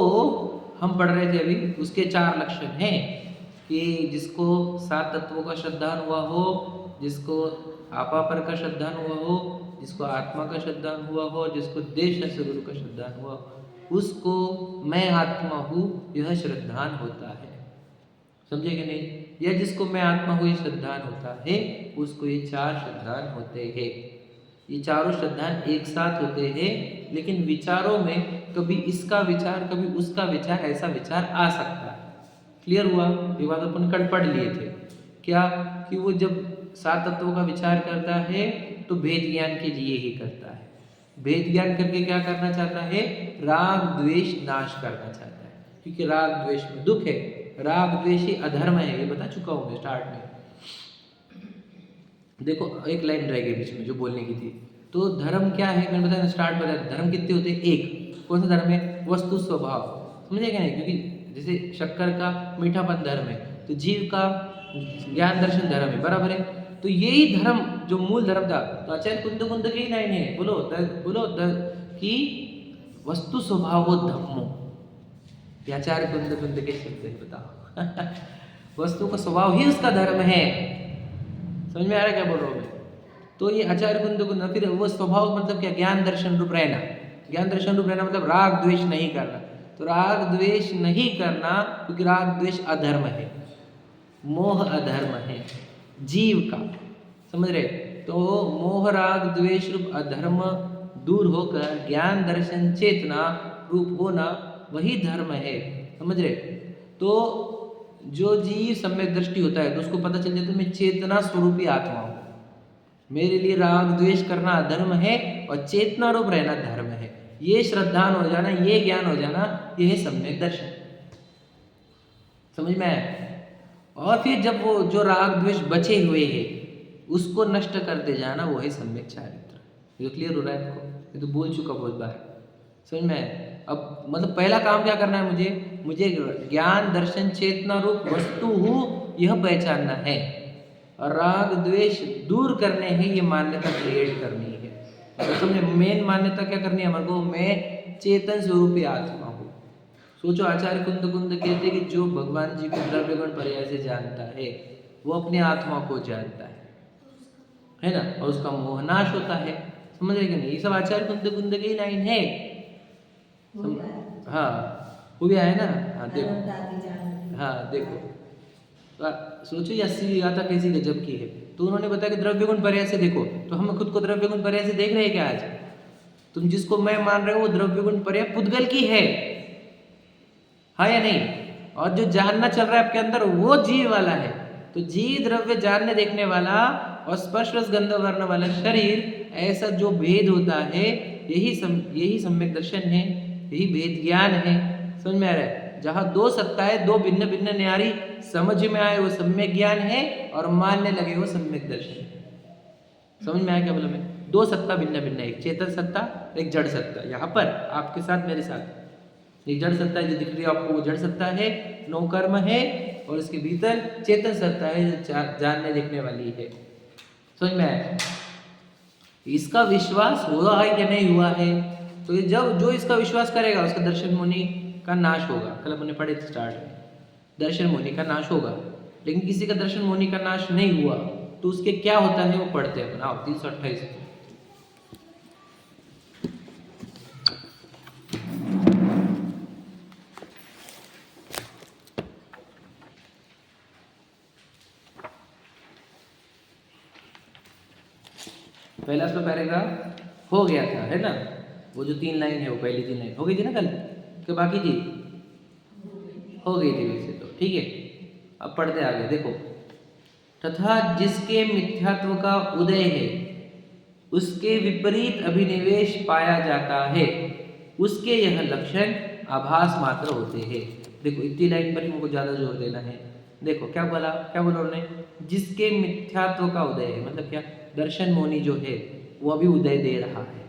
हम पढ़ रहे थे अभी, उसके 4 लक्षण हैं कि जिसको 7 तत्वों का श्रद्धान हुआ हो, जिसको आपा पर का श्रद्धान हुआ हो, जिसको आत्मा का श्रद्धान हुआ हो, जिसको देश से गुरु का श्रद्धान हुआ, उसको मैं आत्मा हूँ यह श्रद्धान होता है। समझे कि नहीं? यह जिसको मैं आत्मा हूँ ये श्रद्धान होता है, उसको ये 4 श्रद्धान होते हैं। ये चारों श्रद्धान एक साथ होते हैं, लेकिन विचारों में कभी इसका विचार कभी उसका विचार, ऐसा विचार आ सकता है। क्लियर हुआ? ये बात अपन कल पढ़ लिए थे क्या, कि वो जब 7 तत्वों का विचार करता है तो भेद ज्ञान के लिए ही करता है। भेद ज्ञान करके क्या करना चाहता है? राग द्वेष नाश करना चाहता है, क्योंकि राग द्वेष में दुख है, राग द्वेष ही अधर्म है, ये बता चुका हूँ मैं स्टार्ट में। देखो एक लाइन रह गई बीच में जो बोलने की थी। तो धर्म क्या है, मैंने बताया स्टार्ट में, धर्म कितने होते हैं? एक। कौन सा धर्म है? वस्तु स्वभाव। समझे क्या नहीं? क्योंकि जैसे शक्कर का मीठापन धर्म है, तो जीव का ज्ञान दर्शन धर्म है, बराबर है। तो यही धर्म जो मूल धर्म था, तो आचार्य कुंद की लाइन है, बोलो कि वस्तु स्वभाव धम्मो। आचार्य कुंद के शब्द है, बताओ वस्तु का स्वभाव ही उसका धर्म है। समझ में आ रहा है क्या बोल रहा हूँ मैं? तो ये आचार्य कुंद फिर वो स्वभाव मतलब क्या? ज्ञान दर्शन रूप रहना। ज्ञान दर्शन रूप रहना मतलब राग द्वेष नहीं करना। तो राग द्वेष नहीं करना, क्योंकि राग द्वेष अधर्म है, मोह अधर्म है जीव का। समझ रहे? तो मोह राग द्वेष रूप अधर्म दूर होकर ज्ञान दर्शन चेतना रूप होना वही धर्म है। समझ रहे? तो जो जीव सम्यक दृष्टि होता है तो उसको पता चल जाता है मैं चेतना स्वरूपी आत्मा हूँ, मेरे लिए राग द्वेष करना अधर्म है और चेतना रूप रहना धर्म है। ये श्रद्धान हो जाना, ये ज्ञान हो जाना, ये है सम्यक दर्शन। समझ में आया? और फिर जब वो जो राग द्वेष बचे हुए हैं उसको नष्ट करते जाना, वो है सम्यक चारित्र। ये क्लियर हो रहा है आपको? ये तो बोल चुका बहुत बार। समझ में आया? अब मतलब पहला काम क्या करना है मुझे ज्ञान दर्शन चेतना रूप वस्तु हूँ यह पहचानना है, और राग द्वेष दूर करने हैं, ये मान्यता क्रिएट करनी है। तो समझे? मेन मान्यता क्या करनी है हमारे को? मैं चेतन स्वरूपी आत्मा हूँ। सोचो आचार्य कुंद कहते कि जो भगवान जी को द्रव्य गुण पर्याय से जानता है वो अपने आत्मा को जानता है ना, और उसका मोहनाश होता है। समझ रहे कि नहीं? ये सब आचार्य कुंद की लाइन है। हाँ वो भी आया ना। हाँ देखो, हाँ देखो, सोचो ये 80 गाथा कैसी गजब की है। तो उन्होंने बताया कि द्रव्य गुण पर्याय से देखो, तो हम खुद को द्रव्य गुण पर्याय से देख रहे हैं क्या आज? तुम जिसको मैं मान रहे हो वो द्रव्य गुण पर्याय पुद्गल की है, हाँ या नहीं? और जो जानना चल रहा है आपके अंदर वो जीव वाला है। तो जीव द्रव्य जानने देखने वाला और स्पर्श रस गंध वर्ण वाला शरीर, ऐसा जो भेद होता है यही सम्यक दर्शन है, यही भेद ज्ञान है। समझ में आ रहा है? जहाँ दो सत्ताएं, दो भिन्न भिन्न न्यारी समझ में आए वो सम्यक ज्ञान है, और मानने लगे वो सम्यक दर्शन है। समझ में आया क्या बोला मैं? दो सत्ता भिन्न भिन्न, एक चेतन सत्ता, एक जड़ सत्ता। यहाँ पर आपके साथ मेरे साथ एक जड़ सत्ता है जो दिख रही है आपको, वो जड़ सत्ता है, नौ कर्म है, और इसके भीतर चेतन सत्ता है जो जानने देखने वाली है। समझ में आया? इसका विश्वास हुआ है कि नहीं हुआ है? तो ये जब जो इसका विश्वास करेगा उसका दर्शन मुनि का नाश होगा। कल अपने पढ़े थे स्टार्ट में, दर्शन मुनि का नाश होगा। लेकिन किसी का दर्शन मुनि का नाश नहीं हुआ तो उसके क्या होता है वो पढ़ते हैं अपन। आओ 328 पहला तो पैराग्राफ हो गया था, है ना? वो जो 3 लाइन है वो पहली 3 लाइन हो गई थी ना कल के, बाकी थी हो गई थी वैसे तो, ठीक है। अब पढ़ते आगे, देखो। तथा जिसके मिथ्यात्व का उदय है उसके विपरीत अभिनिवेश पाया जाता है, उसके यह लक्षण आभास मात्र होते हैं। देखो इतनी लाइन पर ही मुझको ज़्यादा जोर देना है। देखो क्या बोला उन्होंने? जिसके मिथ्यात्व का उदय है, मतलब क्या, दर्शन मोनी जो है वो अभी उदय दे रहा है।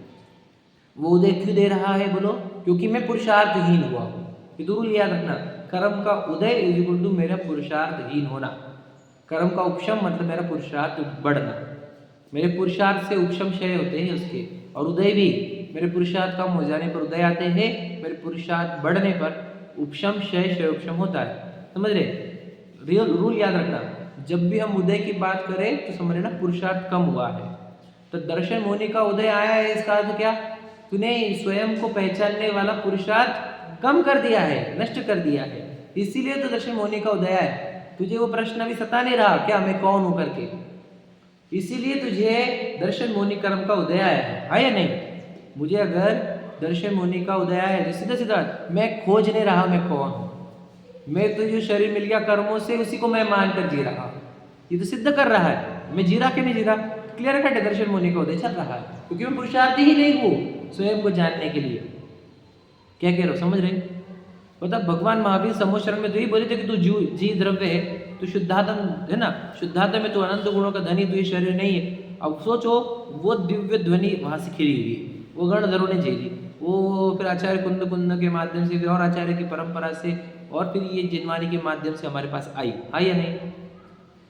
वो उदय क्यों दे रहा है बोलो? क्योंकि मैं पुरुषार्थहीन हुआ हूँ। ये तो रूल याद रखना, कर्म का उदय इज इक्वल टू मेरा पुरुषार्थहीन होना। कर्म का उपशम मतलब मेरा पुरुषार्थ बढ़ना। मेरे पुरुषार्थ से उपशम क्षय होते हैं उसके, और उदय भी मेरे पुरुषार्थ कम हो जाने पर उदय आते हैं, मेरे पुरुषार्थ बढ़ने पर उपशम क्षय क्षय उपशम होता है। समझ रहे? रियल रूल याद रखना, जब भी हम उदय की बात करें तो समझ लेना पुरुषार्थ कम हुआ है। तो दर्शन मोनि का उदय आया है, इसका अर्थ क्या? तूने स्वयं को पहचानने वाला पुरुषार्थ कम कर दिया है, नष्ट कर दिया है, इसीलिए तो दर्शन मोनि का उदय है। तुझे वो प्रश्न अभी सता नहीं रहा क्या मैं कौन हूं करके, इसीलिए तुझे दर्शन मोनि कर्म का उदय आया है या नहीं? मुझे अगर दर्शन मोनि का उदय है तो सीधा सीधा मैं खोज नहीं रहा मैं कौन हूं, मैं तो जो शरीर मिल गया कर्मों से उसी को मैं मान कर जी रहा हूं। ये तो सिद्ध कर रहा है मैं जी रहा कि नहीं जी रहा। क्लियर कट है, दर्शन मोनि का उदय चल रहा है क्योंकि मैं पुरुषार्थी ही नहीं हूं स्वयं को जानने के लिए। क्या कह रहे हो, समझ रहे? मतलब भगवान महावीर समोशरण में तो ही बोले थे कि तू जी द्रव्य है, तू शुद्धात्म है ना, शुद्धात्म में तू अनंत गुणों का धनी, तू ये शरीर नहीं है। अब सोचो वो दिव्य ध्वनि वहां से खिली हुई, वो गणधरों ने झेली, वो फिर आचार्य कुंद कुंद के माध्यम से, फिर और आचार्य की परंपरा से, और फिर ये जिनवानी के माध्यम से हमारे पास आई या नहीं?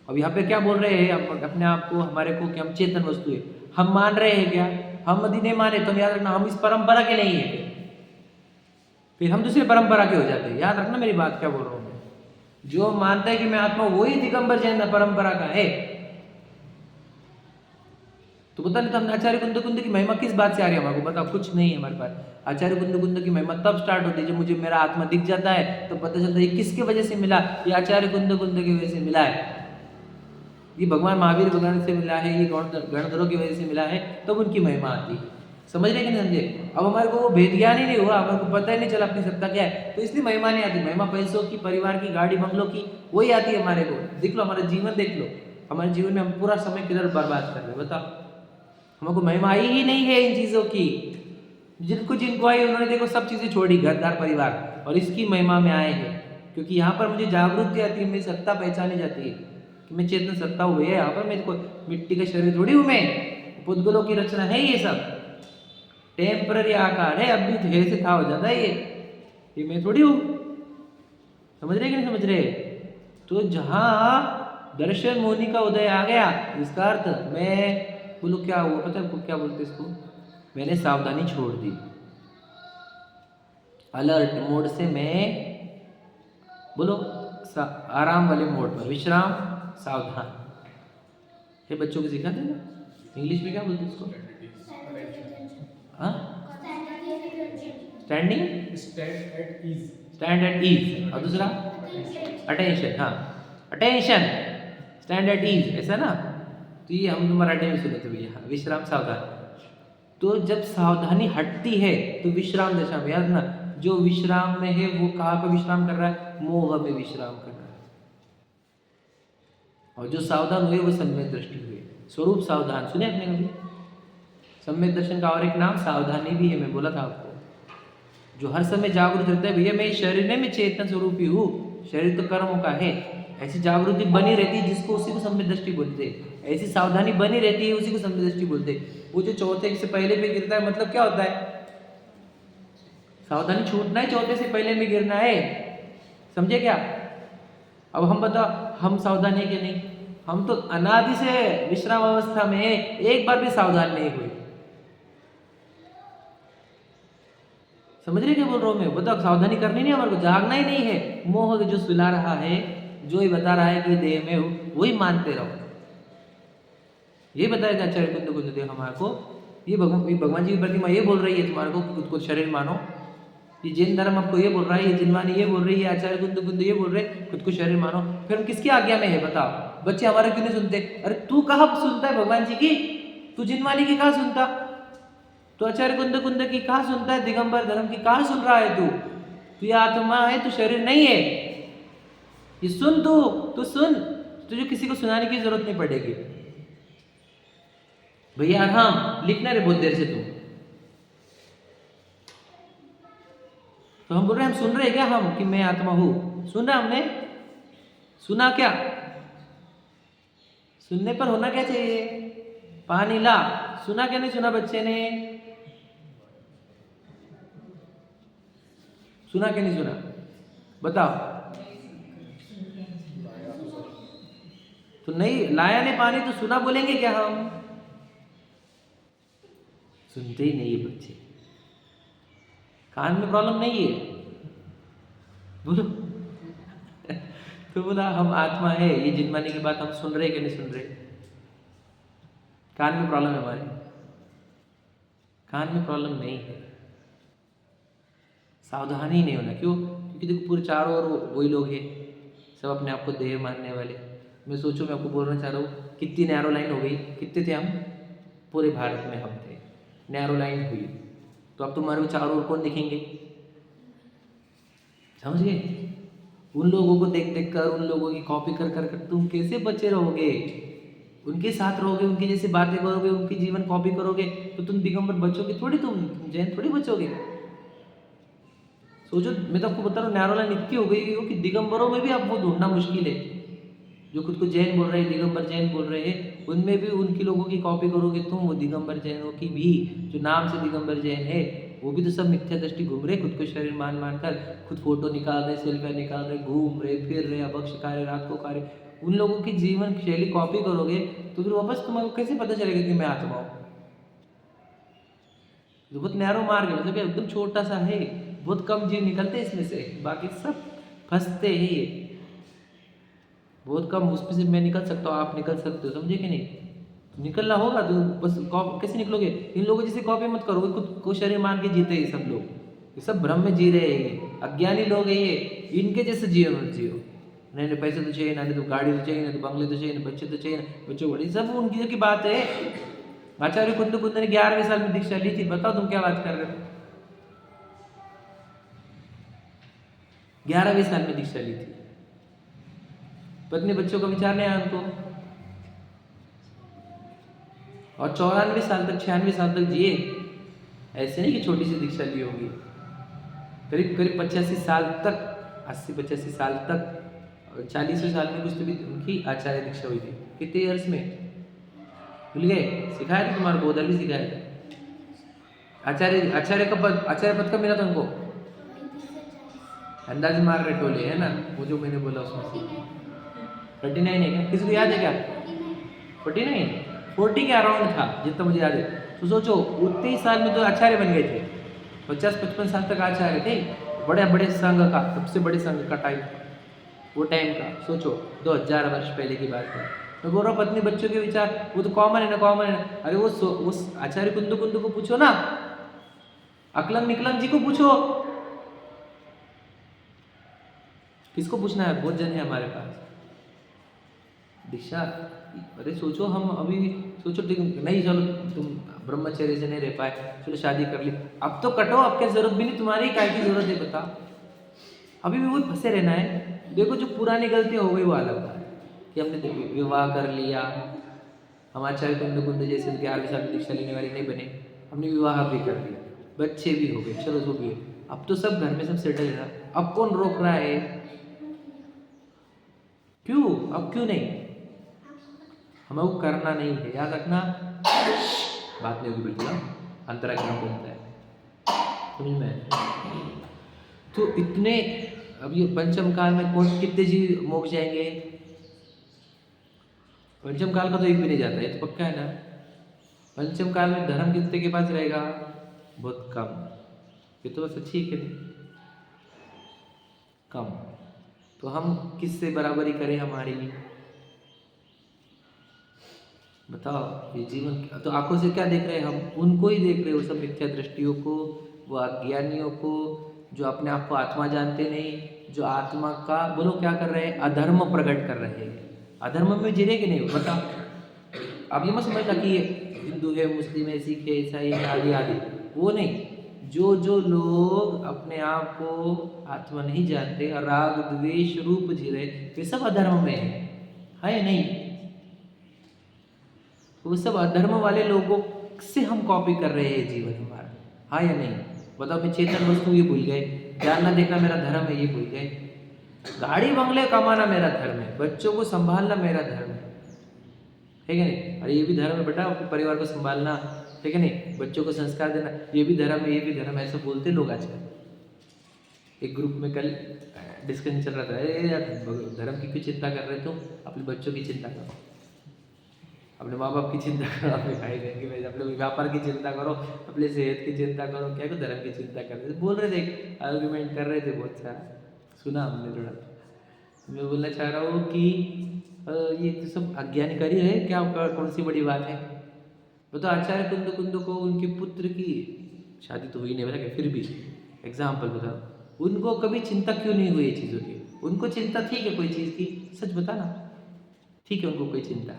अब यहाँ पे क्या बोल रहे हैं अपने आप को, हमारे को, कि हम चेतन वस्तु है, हम मान रहे हैं क्या? हम यदि नहीं माने तो याद रखना हम इस परंपरा के नहीं है, फिर हम दूसरी परंपरा के हो जाते हैं। याद रखना मेरी बात क्या बोल रहा हूँ मैं। जो मानता है कि मैं आत्मा, वही दिगंबर जैन परंपरा का है। तो पता नहीं, तो हमने आचार्य कुंद कुंद की महिमा किस बात से आ रही है हमारे को बताओ? कुछ नहीं है हमारे पास। आचार्य कुंद कुंद की महिमा तब स्टार्ट होती है जब मुझे मेरा आत्मा दिख जाता है, तो पता चलता है किसकी वजह से मिला, ये आचार्य कुंद कुंद की वजह से मिला है, ये भगवान महावीर भगवान से मिला है, ये गणधरों की वजह से मिला है, तब उनकी महिमा आती है। समझ रहे कि नहीं समझे? अब हमारे को वो भेद ज्ञान ही नहीं हुआ, हमारे को पता ही नहीं चला अपनी सत्ता क्या है, तो इसलिए महिमा नहीं आती। महिमा पैसों की, परिवार की, गाड़ी बंगलों की, वही आती है हमारे को। देख लो हमारा जीवन, देख लो हमारे जीवन में हम पूरा समय किधर बर्बाद कर रहे हैं बताओ? हमको महिमा आई ही नहीं है इन चीजों की। जिनको जिनको आई उन्होंने देखो सब चीजें छोड़ी, घरदार परिवार, और इसकी महिमा में आए हैं। क्योंकि यहाँ पर मुझे जागृति आती है, मेरी सत्ता पहचानी जाती है कि मैं चेतन सत्ता हूँ भैया। यहाँ पर मेरे को मिट्टी का शरीर थोड़ी हूँ मैं, पुद्गलों की रचना है ये सब, टेम्पररी आकार है, अब भी ढेर से था हो जाता है ये मैं थोड़ी हूँ। समझ रहे कि नहीं समझ रहे? तो जहाँ दर्शन मोनि का उदय आ गया, इसका अर्थ मैं बोलो क्या हुआ पता है क्या बोलते इसको? मैंने सावधानी छोड़ दी, अलर्ट मोड से मैं बोलो आराम वाले मोड पर, विश्राम सावधान। ये बच्चों को सिखाते ना, इंग्लिश में क्या बोलते हैं इसको? हाँ, स्टैंडिंग, स्टैंड एट ईज, और दूसरा अटेंशन। हाँ, अटेंशन, स्टैंड एट ईज, ऐसा ना? तो ये हम मराठी में सुने थे भैया, विश्राम सावधान। तो जब सावधानी हटती है तो विश्राम दशा में, याद ना, जो विश्राम में है वो कहाँ पर विश्राम कर रहा है? मोह में विश्राम कर रहा है। और जो सावधान हुए वो सम्यक दृष्टि हुए, स्वरूप सावधान। सुने आपने कभी? सम्यक दर्शन का और एक नाम सावधानी भी है, मैं बोला था आपको। जो हर समय जागरूक रहता है, भैया मैं शरीर नहीं, मैं चेतन स्वरूप ही हूँ, शरीर तो कर्मों का है, ऐसी जागृति बनी रहती है जिसको, उसी को सम्यक दृष्टि बोलते हैं। ऐसी सावधानी बनी रहती है, उसी को सम्यक दृष्टि बोलते हैं। वो जो चौथे से पहले में गिरता है, मतलब क्या होता है? सावधानी छूटना है, चौथे से पहले में गिरना है, समझे क्या? अब हम बताओ हम सावधान है कि नहीं? हम तो अनादि से विश्राम अवस्था में है, एक बार भी सावधान नहीं हुए। समझ रहे क्या बोल रहा हूँ मैं? बताओ, सावधानी करनी नहीं, हमारे को जागना ही नहीं है। मोह जो सुला रहा है, जो ही बता रहा है कि देह में हूँ, वही मानते रहो। ये बताएगा आचार्य कुंद कुंद देव हमारे को, ये भगवान जी की प्रतिमा ये बोल रही है तुम्हारे को खुद को शरीर मानो। ये जैन धर्म आपको ये बोल रहा है, ये जिनवानी ये बोल रही है, आचार्य कुंद कुंद ये बोल रहे खुद को शरीर मानो। फिर हम किसकी आज्ञा में है बताओ? बच्चे हमारे क्यों नहीं सुनते? अरे तू कहाँ सुनता है भगवान जी की? तू जिनवानी की कहाँ सुनता? तो आचार्य कुंद कुंद की कहाँ सुनता है? दिगंबर धर्म की कहाँ सुन रहा है तू? ये आत्मा है, तू शरीर नहीं है। ये सुन, तू सुन, तुझे किसी को सुनाने की जरूरत नहीं पड़ेगी भैया। हाँ, लिखना रे बहुत देर से तू। तो हम बोल रहे हैं, हम सुन रहे हैं क्या हम कि मैं आत्मा हूं? सुन रहा हमने? सुना क्या? सुनने पर होना क्या चाहिए? पानी ला। सुना क्या नहीं सुना बच्चे ने? सुना क्या नहीं सुना? बताओ। तो नहीं लाया नहीं पानी तो सुना बोलेंगे क्या हम? सुनते ही नहीं है बच्चे। कान में प्रॉब्लम नहीं है, बोलो। तो बोला हम आत्मा है, ये जिनमानी की बात हम सुन रहे कि नहीं सुन रहे? कान में प्रॉब्लम है हमारे? कान में प्रॉब्लम नहीं है। सावधानी नहीं होना। क्यों? क्योंकि देखो पूरे चारों ओर वही लोग हैं, सब अपने आप को देह मानने वाले। मैं सोचो, मैं आपको बोलना चाह रहा हूँ, कितनी नैरो लाइन हो गई। कितने थे हम? पूरे भारत में हम थे, नैरो लाइन हुई। तो अब तुम्हारे चारों ओर कौन दिखेंगे? समझ गए? उन लोगों को देख देख कर, उन लोगों की कॉपी कर कर कर तुम कैसे बचे रहोगे? उनके साथ रहोगे, उनकी जैसी बातें करोगे, उनकी जीवन कॉपी करोगे तो तुम दिगंबर बचोगे थोड़ी, तुम जैन थोड़ी बचोगे। सोचो, मैं तो आपको बता रहा हूँ, नैरो लाइन इतनी हो गई कि दिगंबरों में भी आपको ढूंढना मुश्किल है। जो खुद को जैन बोल रहे हैं, दिगंबर जैन बोल रहे हैं, उनमें भी उनकी लोगों की कॉपी करोगे तुम, वो दिगंबर जैनों की भी, जो नाम से दिगंबर जैन है, वो भी तो सब मिथ्या दृष्टि घूम रहे, खुद को शरीर मान मान कर, खुद फोटो निकाल रहे, सेल्फी निकाल रहे, घूम रहे, फिर रहे, अभक्ष खा रहे, रात को खा रहे। उन लोगों की जीवन शैली कॉपी करोगे तो फिर वापस तुम्हारा कैसे पता चलेगा कि मैं आत्मा हूँ? तो बहुत नैरो मार्ग है, मतलब एकदम छोटा सा है, बहुत कम जीव निकलते हैं इसमें से, बाकी सब फंसते ही है। बहुत कम उसमें से मैं निकल सकता हूँ, आप निकल सकते हो, समझे कि नहीं? निकलना होगा तो बस कैसे निकलोगे? इन लोगों जैसे कॉपी मत करोगे, खुद को शरीर मान के जीते हैं सब लोग, ये सब भ्रम में जी रहे हैं, अज्ञानी लोग हैं ये। इनके जैसे जियो मत जियो। नहीं नहीं पैसे तो चाहिए ना, नहीं तो गाड़ी तो चाहिए ना, तो बंगले तो चाहिए ना, बच्चे तो चाहिए ना, बच्चों बड़ी, सब उनकी की बात है। आचार्य कुंद ने 11वें साल में दीक्षा ली थी, बताओ तुम क्या बात कर रहे हो? 11वें साल में दीक्षा ली थी, पत्नी बच्चों का विचार नहीं आया उनको, और 94 साल तक 96 साल तक जिए। ऐसे नहीं कि छोटी सी दीक्षा ली होगी, करीब करीब 85 साल तक, 80-85 साल तक। 40वें साल में कुछ तो भी उनकी आचार्य दीक्षा हुई थी। कितने ईयर्स में भूल गए? सिखाया था तुम्हारे बोधर भी सिखाया था। आचार्य का पद, आचार्य पद कब मिला था उनको? अंदाज मार रहे टोले है ना, वो जो मैंने बोला उसमें से 39 है क्या? किसी को याद है क्या? 49 40 के अराउंड था जितना मुझे याद है। तो सोचो उतने ही साल में तो आचार्य बन गए थे, 50-55 साल तक आचार्य थे। बड़े बड़े संघ का, सबसे बड़े संघ का टाइम, वो टाइम का सोचो, 2000 वर्ष पहले की बात है। मैं बोल रहा हूँ पत्नी बच्चों के विचार, वो तो कॉमन है ना, कॉमन है ना। अरे वो उस आचार्य कुंद को पूछो ना, अकलंग निकलंग जी को पूछो, किसको पूछना है? बहुत जन है हमारे पास दीक्षा। अरे सोचो, हम अभी सोचो नहीं, चलो तुम ब्रह्मचर्य से नहीं रह पाए, चलो शादी कर ली, अब तो कटो, अब क्या जरूरत भी नहीं तुम्हारी, काय की जरूरत है बता? अभी भी वही फंसे रहना है। देखो जो पुरानी गलती हो गई वो अलग बात है, कि हमने विवाह कर लिया, हम आचार्य कुंद जैसे 11वें साल में दीक्षा लेने वाले नहीं बने, हमने विवाह भी कर लिया, बच्चे भी हो गए, चलो जो भी है, अब तो सब घर में सब सेटल है ना, अब कौन रोक रहा है? क्यों? अब क्यों नहीं? हमें वो करना नहीं है, याद रखना। बात नहीं होगी बिल्कुल, अंतराज्ञान बोलता है, समझ में? तो इतने, अब ये पंचम काल में कौन कितने जीव मोक्ष जाएंगे? पंचम काल का तो एक भी नहीं जाता है, तो पक्का है ना। पंचम काल में धर्म कितने के पास रहेगा? बहुत कम। ये तो बस अच्छी है, कम। तो हम किससे बराबरी करें हमारी? बताओ, ये जीवन तो आंखों से क्या देख रहे हैं हम? उनको ही देख रहे हैं, वो सब मिथ्या दृष्टियों को, वो अज्ञानियों को, जो अपने आप को आत्मा जानते नहीं, जो आत्मा का बोलो क्या कर रहे हैं? अधर्म प्रकट कर रहे हैं। अधर्म में जी रहे कि नहीं? बताओ। अब ये मत समझना कि हिंदू है, मुस्लिम है, सिख है, ईसाई है, आदि आदि, वो नहीं। जो लोग अपने आप को आत्मा नहीं जानते और राग द्वेष रूप जी रहे, वे सब अधर्म में है या नहीं? वो सब अधर्म वाले लोगों से हम कॉपी कर रहे हैं जीवन हमारा, हाँ या नहीं? बताओ। मैं चेतन वस्तु ये भूल गए, जानना देखना मेरा धर्म है ये भूल गए, गाड़ी बंगले कमाना मेरा धर्म है, बच्चों को संभालना मेरा धर्म है, है कि नहीं? और ये भी धर्म है बेटा, अपने परिवार को संभालना, है कि नहीं? बच्चों को संस्कार देना, ये भी धर्म है, ये भी धर्म है, ऐसा बोलते लोग आजकल। एक ग्रुप में कल डिस्कशन चल रहा था, अरे यार धर्म की क्यों चिंता कर रहे तुम, अपने बच्चों की चिंता करो, अपने माँ बाप की चिंता करो, अपने भाई बहन की, अपने व्यापार की चिंता करो, अपने सेहत की चिंता करो, क्या को धर्म की चिंता कर रहे थे, बोल रहे थे, आर्ग्यूमेंट कर रहे थे, बहुत सारा सुना हमने थोड़ा। मैं बोलना चाह रहा हूँ कि ये तो सब अज्ञानकारी है क्या, कौन सी बड़ी बात है? बताओ, आचार्य कुंद कुंद को उनके पुत्र की शादी तो हुई नहीं, बोला फिर भी एग्जाम्पल बताओ, उनको कभी चिंता क्यों नहीं हुई चीज़ों की? उनको चिंता थी क्या कोई चीज़ की? सच बताना, ठीक है उनको कोई चिंता?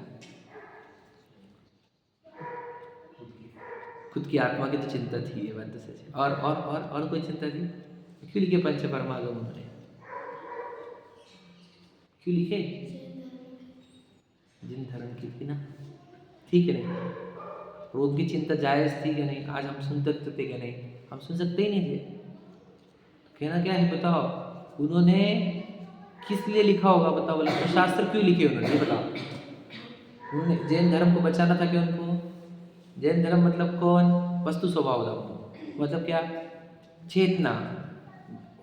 खुद की आत्मा की तो चिंता थी, ये बात तो सच है। और कोई चिंता थी? क्यों लिखे पंच परमागम उन्होंने? क्यों लिखे? जिन धर्म की थी ना, ठीक है नहीं? और उनकी चिंता जायज़ थी क्या नहीं? आज हम सुन सकते थे क्या नहीं? हम सुन सकते ही नहीं थे। कहना क्या है बताओ, उन्होंने किस लिए लिखा होगा बताओ, बोला तो शास्त्र क्यों लिखे उन्होंने, ये बताओ। उन्होंने जैन धर्म को बचाना था क्या उनको? जैन धर्म मतलब कौन? वस्तु स्वभाव धर्म, मतलब क्या? चेतना,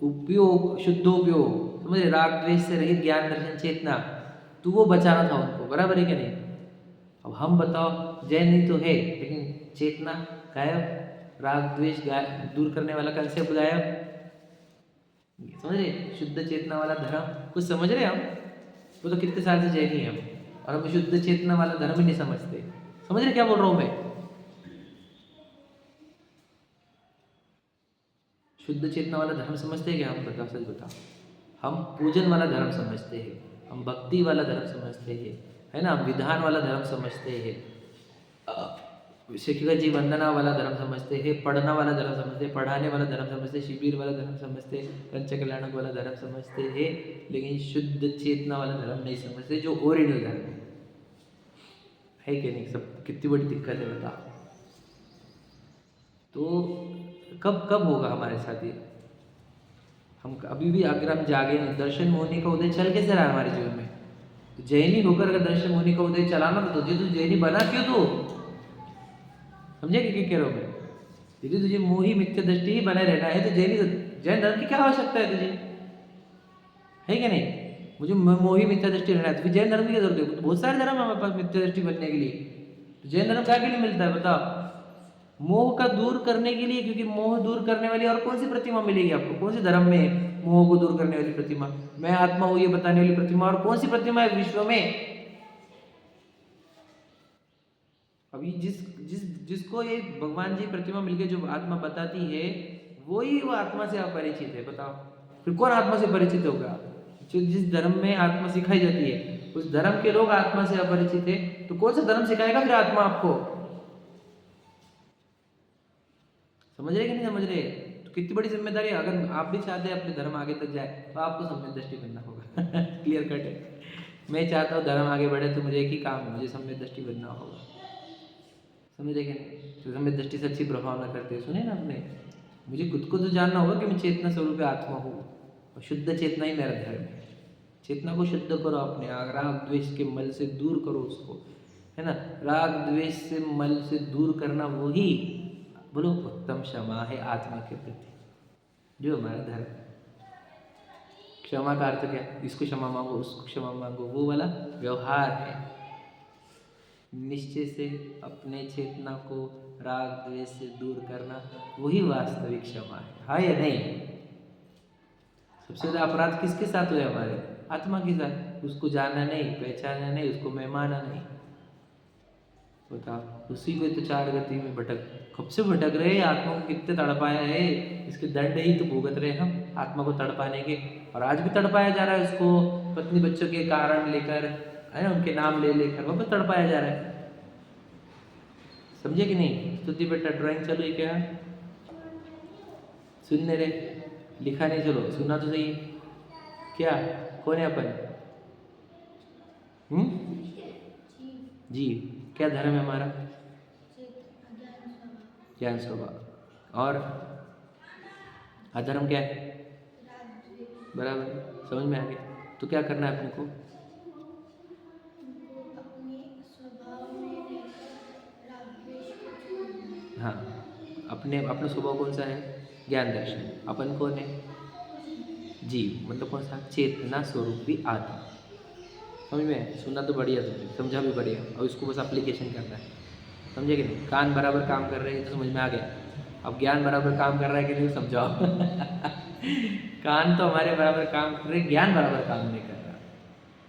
उपयोग, शुद्धोपयोग, समझ रहे? राग द्वेष से रहित ज्ञान दर्शन चेतना, तो वो बचाना था उनको, बराबर है क्या नहीं? अब हम बताओ, जैन ही तो है लेकिन चेतना गायब, राग द्वेष दूर करने वाला कंसेप्ट गायब, समझ रहे? शुद्ध चेतना वाला धर्म, कुछ समझ रहे हम? वो तो कितने साल से जैन ही हम, और हम शुद्ध चेतना वाला धर्म ही नहीं समझते। समझ रहे क्या बोल रहा हूँ मैं? शुद्ध चेतना वाला धर्म समझते हैं क्या हम? बताओ, सच बताओ। हम पूजन वाला धर्म समझते हैं, हम भक्ति वाला धर्म समझते हैं, है ना? हम विधान वाला धर्म समझते हैं, शिक्षक जी वंदना वाला धर्म समझते हैं, पढ़ना वाला धर्म समझते हैं, पढ़ाने वाला धर्म समझते हैं, शिविर वाला धर्म समझते हैं, पंच कल्याणक वाला धर्म समझते हैं, लेकिन शुद्ध चेतना वाला धर्म नहीं समझते, जो ओरिजिनल धर्म है कि नहीं? सब कितनी बड़ी दिक्कत है बताओ। तो कब कब होगा हमारे साथ ये? हम अभी भी अगर हम जागे नहीं, दर्शन मोहिनी का उदय चल कैसे रहा है हमारे जीवन में? तो जैनी होकर अगर दर्शन मोहिनी का उदय चलाना तो तुझे, तो जैनी बना क्यों तू? समझे क्या कह रहा हूँ मैं? यदि तुझे मोही मिथ्या दृष्टि ही बने रहना है तो जैन धर्म की क्या आवश्यकता है तुझे? है क्या नहीं? मुझे मोही मिथ्या दृष्टि रहना है तो फिर जैन धर्म की क्या जरूरत है? तो बहुत सारे धर्म है हमारे पास मिथ्या दृष्टि बनने के लिए। तो जैन धर्म क्या के लिए मिलता है बताओ? मोह का दूर करने के लिए, क्योंकि मोह दूर करने वाली और कौन सी प्रतिमा मिलेगी आपको? कौन से धर्म में मोह को दूर करने वाली प्रतिमा? मैं आत्मा हूं ये बताने वाली प्रतिमा और कौन सी प्रतिमा है विश्व में? अभी जिसको ये भगवान जी प्रतिमा मिल गई जो आत्मा बताती है, वो आत्मा से अपरिचित है। बताओ फिर कौन आत्मा से परिचित होगा? जो जिस धर्म में आत्मा सिखाई जाती है उस धर्म के लोग आत्मा से अपरिचित है, तो कौन सा धर्म सिखाएगा फिर आत्मा आपको? समझ रहे कि नहीं समझ रहे? तो कितनी बड़ी जिम्मेदारी है। अगर आप भी चाहते हैं अपने धर्म आगे तक जाए तो आपको सम्यक दृष्टि बनना होगा। क्लियर कट है। मैं चाहता हूँ धर्म आगे बढ़े तो मुझे एक ही काम है, मुझे सम्यक दृष्टि बनना होगा। समझ रहे कि नहीं? तो सम्यक दृष्टि से अच्छी प्रभाव न करते सुने ना आपने? मुझे खुद को तो जानना होगा कि मैं चेतना स्वरूप आत्मा हूँ और शुद्ध चेतना ही मेरा धर्म है। चेतना को शुद्ध करो अपने, राग द्वेष के मल से दूर करो उसको, है ना? राग द्वेष से मल से दूर करना वही बोलो उत्तम क्षमा है आत्मा के प्रति, जो हमारा धर्म है। क्षमा का अर्थ क्या? इसको क्षमा मांगो, उसको क्षमा मांगो, वो वाला व्यवहार है। निश्चय से अपने चेतना को राग द्वेष से दूर करना वही वास्तविक क्षमा है। हाँ या नहीं? सबसे ज्यादा अपराध किसके साथ हुए हमारे? आत्मा के साथ। उसको जानना नहीं, पहचाना नहीं, उसको मैं माना नहीं। बताओ, उसी को तो चार गति में कब से भटक रहे हैं। आत्मा को कितने तड़पाया है, इसके दंड ही तो भुगत रहे हम आत्मा को तड़पाने के। और आज भी तड़पाया जा रहा है उसको, पत्नी बच्चों के कारण लेकर, है ना, उनके नाम ले लेकर वापस तड़पाया जा रहा है। समझे कि नहीं? स्तुति बेटा ड्राइंग चालू है क्या? सुनने रे, लिखा नहीं, चलो सुनना तो सही। क्या कौन है अपन? जी, क्या धर्म है हमारा? ज्ञान स्वभाव। और अधर्म क्या है? बराबर, समझ में आ गया। तो क्या करना है अपने को? हाँ, अपने अपना स्वभाव कौन सा है? ज्ञान दर्शन। अपन कौन है? जीव, मतलब कौन सा? चेतना स्वरूपी आत्मा। समझ में आया? सुना तो बढ़िया, तुमने समझा भी बढ़िया, और इसको बस एप्लीकेशन करना है, समझे कि नहीं? कान बराबर काम कर रहे हैं तो समझ में आ गया। अब ज्ञान बराबर काम कर रहा है कि नहीं समझाओ। कान तो हमारे बराबर काम कर रहे, ज्ञान बराबर काम नहीं कर रहा।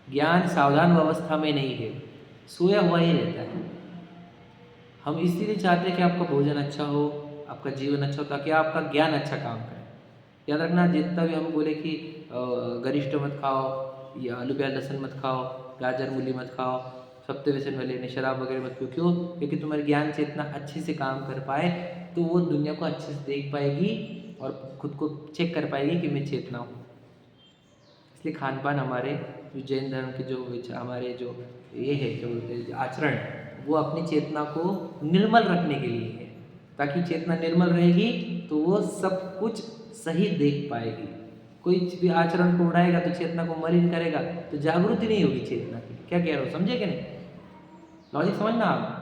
ज्ञान सावधान अवस्था में नहीं है, सोया हुआ ही रहता है। हम इसीलिए चाहते हैं कि आपका भोजन अच्छा हो, आपका जीवन अच्छा हो, ताकि आपका ज्ञान अच्छा काम करे। याद रखना, जितना भी हम बोले कि गरिष्ठ मत खाओ, या आलू प्याज लहसुन मत खाओ, गाजर मूली मत खाओ, सप्ते व्यसन वाले ने शराब वगैरह मत पियो। क्यों? क्योंकि तुम्हारी ज्ञान चेतना अच्छे से काम कर पाए तो वो दुनिया को अच्छे से देख पाएगी और खुद को चेक कर पाएगी कि मैं चेतना हूँ। इसलिए खान पान हमारे जो जैन धर्म के जो हमारे जो ये है, जो बोलते हैं आचरण, वो अपनी चेतना को निर्मल रखने के लिए है, ताकि चेतना निर्मल रहेगी तो वो सब कुछ सही देख पाएगी। कोई भी आचरण को उड़ाएगा तो चेतना को मलिन करेगा तो जागृति नहीं होगी चेतना की। क्या कह रहा हूँ, समझे कि नहीं? लॉजिक समझना आप।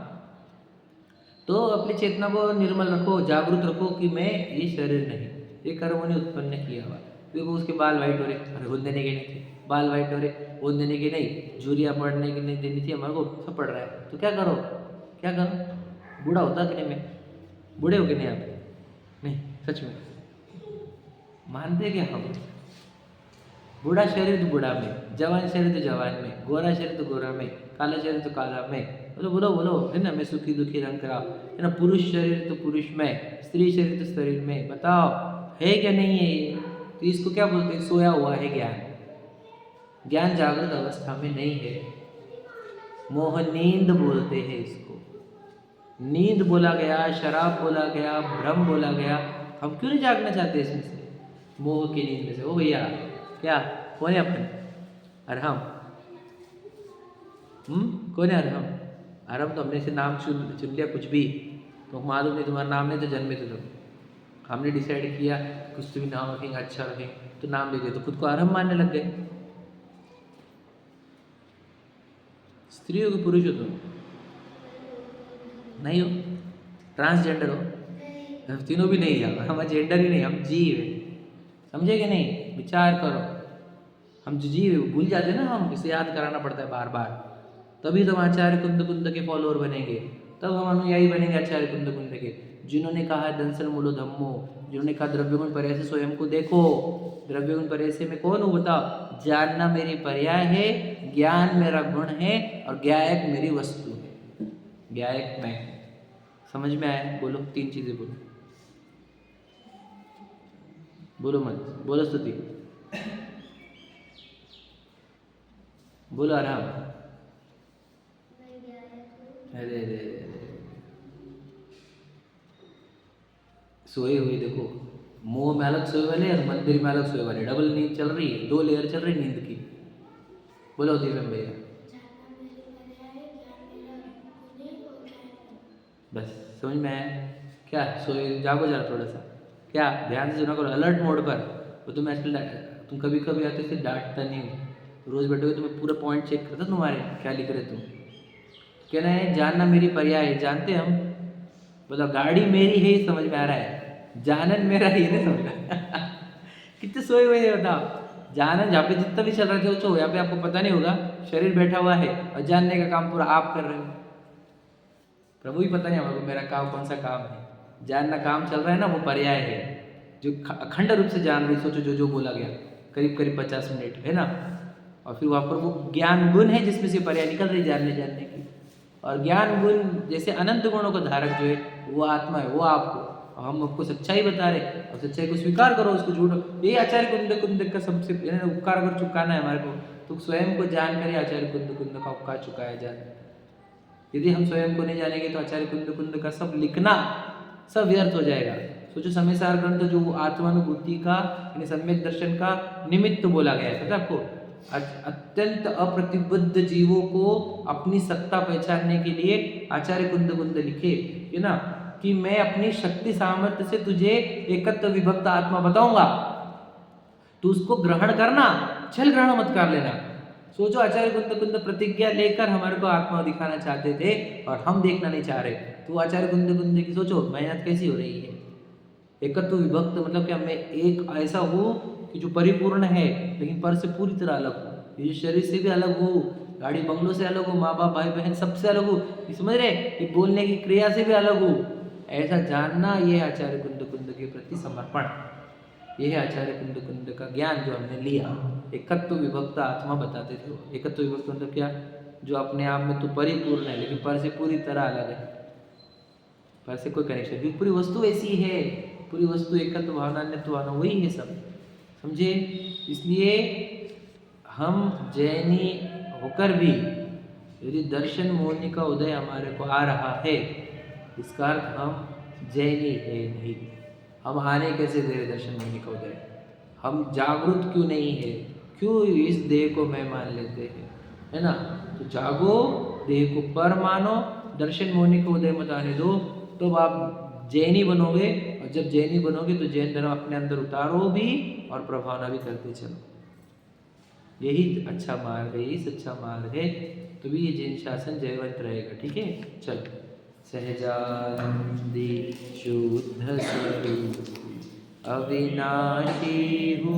तो अपनी चेतना को निर्मल रखो, जागरूक रखो कि मैं ये शरीर नहीं, ये कर्मों ने उत्पन्न किया हुआ। देखो उसके बाल वाइट हो रहे, अरे होने देने के नहीं थे, बाल वाइट हो रहे, होने देने के नहीं, झुर्रियाँ पड़ने की नहीं देनी थी हमारे को, सब पड़ रहा है, तो क्या करो? क्या करो? बूढ़ा होता कि नहीं? मैं बूढ़े हो कि नहीं आप? नहीं, सच में मानते क्या हम? बूढ़ा शरीर तो बूढ़ा में, जवान शरीर तो जवान में, गोरा शरीर तो गोरा में, काला शरीर तो काला में। बोलो बोलो बोलो, है ना? मैं सुखी दुखी रंग करा, है ना? पुरुष शरीर तो पुरुष में, स्त्री शरीर तो शरीर में। बताओ है क्या नहीं है ये? तो इसको क्या बोलते हैं? सोया हुआ है ज्ञान। ज्ञान जागृत अवस्था में नहीं है, मोह नींद बोलते हैं इसको। नींद बोला गया, शराब बोला गया, भ्रम बोला गया। हम क्यों नहीं जागना चाहते इसमें से? मोह की नींद में से। ओ भैया, क्या कौन है अपन? अरहम। कौन है अरहम? अरहम तो हमने से नाम चुन लिया कुछ भी, तो मालूम नहीं तुम्हारा नाम नहीं तो जन्मे तो तुम। हमने डिसाइड किया कुछ तो भी नाम रखेंगे, अच्छा रखेंगे, तो नाम ले दिया, तो खुद को अरहम मानने लग गए। स्त्री हो कि पुरुष हो तुम? नहीं हो? ट्रांसजेंडर हो? हम तीनों भी नहीं है, हम जेंडर ही नहीं, हम जीव है। समझे कि नहीं? विचार करो। हम जो जीव है भूल जाते हैं ना, हम इसे याद कराना पड़ता है बार बार। तभी तो हम आचार्य कुंद कुंद के फॉलोअर बनेंगे, तब हम अनुयायी बनेंगे आचार्य कुंद कुंद के। जिन्होंने कहा दंसल मूलो धम्मो, जिन्होंने कहा द्रव्यगुण पर्याय से स्वयं को देखो। द्रव्यगुण पर्याय से मैं कौन हूँ बताओ? जानना मेरी पर्याय है, ज्ञान मेरा गुण है, और ज्ञायक मेरी वस्तु है। ज्ञायक मैं। समझ में आया? बोलो, तीन चीजें बोलो। बोलो मत, बोलो स्तुति, बोलो आराम। अरे अरे सोए हुए देखो, मुंह में अलग सोए वाले और मंदिर में अलग सोए वाले, डबल नींद चल रही है, 2 लेयर चल रही नींद की। बोलो दिव्यम भैया। बस समझ में आया? क्या सोए? जागो जरा थोड़ा सा, क्या ध्यान से सुना करो, अलर्ट मोड पर। वो तुम आजकल तुम कभी कभी आते थे, डांटता नहीं हो, रोज बैठोगे तो मैं पूरा पॉइंट चेक करता तुम्हारे, क्या लिख रहे तुम। कहना है जानना मेरी पर्याय है, जानते हम? मतलब गाड़ी मेरी है ही समझ में आ रहा है, जानन मेरा ये नहीं समझ रहा। कितने सोए हुए हैं बताओ। जानन जहाँ पे जितना भी चल रहा है सोचो, यहाँ पे आपको पता नहीं होगा, शरीर बैठा हुआ है और जानने का काम पूरा आप कर रहे हो। प्रभु ही पता नहीं हमारे मेरा काम कौन सा काम है। जानना काम चल रहा है ना, वो पर्याय है जो अखंड रूप से जान रही। सोचो जो जो बोला गया करीब करीब 50 मिनट है ना, और फिर वहाँ पर वो ज्ञान गुण है जिसमें से पर्याय निकल रही जानने जानने की। और ज्ञान गुण जैसे अनंत गुणों का धारक जो है वो आत्मा है, वो आपको, हम आपको सच्चाई बता रहे, और सच्चाई को स्वीकार करो, उसको झूठ। ये आचार्य कुंद कुंद का सबसे उपकार अगर चुकाना है हमारे को, तो स्वयं को जान कर आचार्य कुंद कुंद का उपकार चुकाया जाए। यदि हम स्वयं को नहीं जानेंगे तो आचार्य कुंद कुंद का सब लिखना सब व्यर्थ हो जाएगा। सोचो समय-सार ग्रंथ जो आत्मानुभूति का यानी सम्यक दर्शन का निमित्त बोला गया है, पता आपको? अत्यंत अप्रतिबद्ध जीवों को अपनी सत्ता पहचानने के लिए आचार्य कुंद कुंद लिखे, है ना, कि मैं अपनी शक्ति सामर्थ्य से तुझे एकत्व विभक्त आत्मा बताऊंगा, तू उसको ग्रहण करना, छल ग्रहण मत कर लेना। सोचो आचार्य कुंद कुंद प्रतिज्ञा लेकर हमारे को आत्मा दिखाना चाहते थे और हम देखना नहीं चाह रहे। तो आचार्य कुंद कुंद की सोचो मेहनत कैसी हो रही है। एकत्व विभक्त मतलब क्या, मैं एक ऐसा हूँ कि जो परिपूर्ण है लेकिन पर से पूरी तरह अलग हूँ। ये शरीर से भी अलग हूँ, गाड़ी बंगलों से अलग हूँ, माँ बाप भाई बहन सबसे अलग हूँ, ये समझ रहे, ये बोलने की क्रिया से भी अलग हूँ। ऐसा जानना ये है आचार्य कुंद कुंद के प्रति समर्पण। ये है आचार्य कुंद कुंद का ज्ञान जो हमने लिया। एकत्व विभक्त आत्मा बताते थे वो। एकत्व विभक्त मतलब क्या, जो अपने आप में तो परिपूर्ण है लेकिन पर से पूरी तरह अलग है, पर से कोई कनेक्शन, क्योंकि पूरी वस्तु ऐसी है, पूरी वस्तु एकत्व भावना अन्यत्व भावना वही है सब, समझे। इसलिए हम जैनी होकर भी यदि दर्शन मोहिनी का उदय हमारे को आ रहा है, इसका अर्थ हम जैनी है नहीं। हम आने कैसे दे रहे दर्शन मोहिनी का उदय, हम जागृत क्यों नहीं है, क्यों इस देह को मैं मान लेते हैं, है ना। तो जागो, देह को पर मानो, दर्शन मोहिनी को उदय मत आने दो, तो आप जैनी बनोगे। और जब जैनी बनोगे तो जैन धर्म अपने अंदर उतारो भी और प्रभावना भी करते चलो। यही अच्छा मार्ग है, यही सच्चा मार्ग है, तो भी ये जैन शासन जयवंत रहेगा। ठीक है, चलो। सहजानंदी शुद्ध स्वरूप अविनाशी हूँ।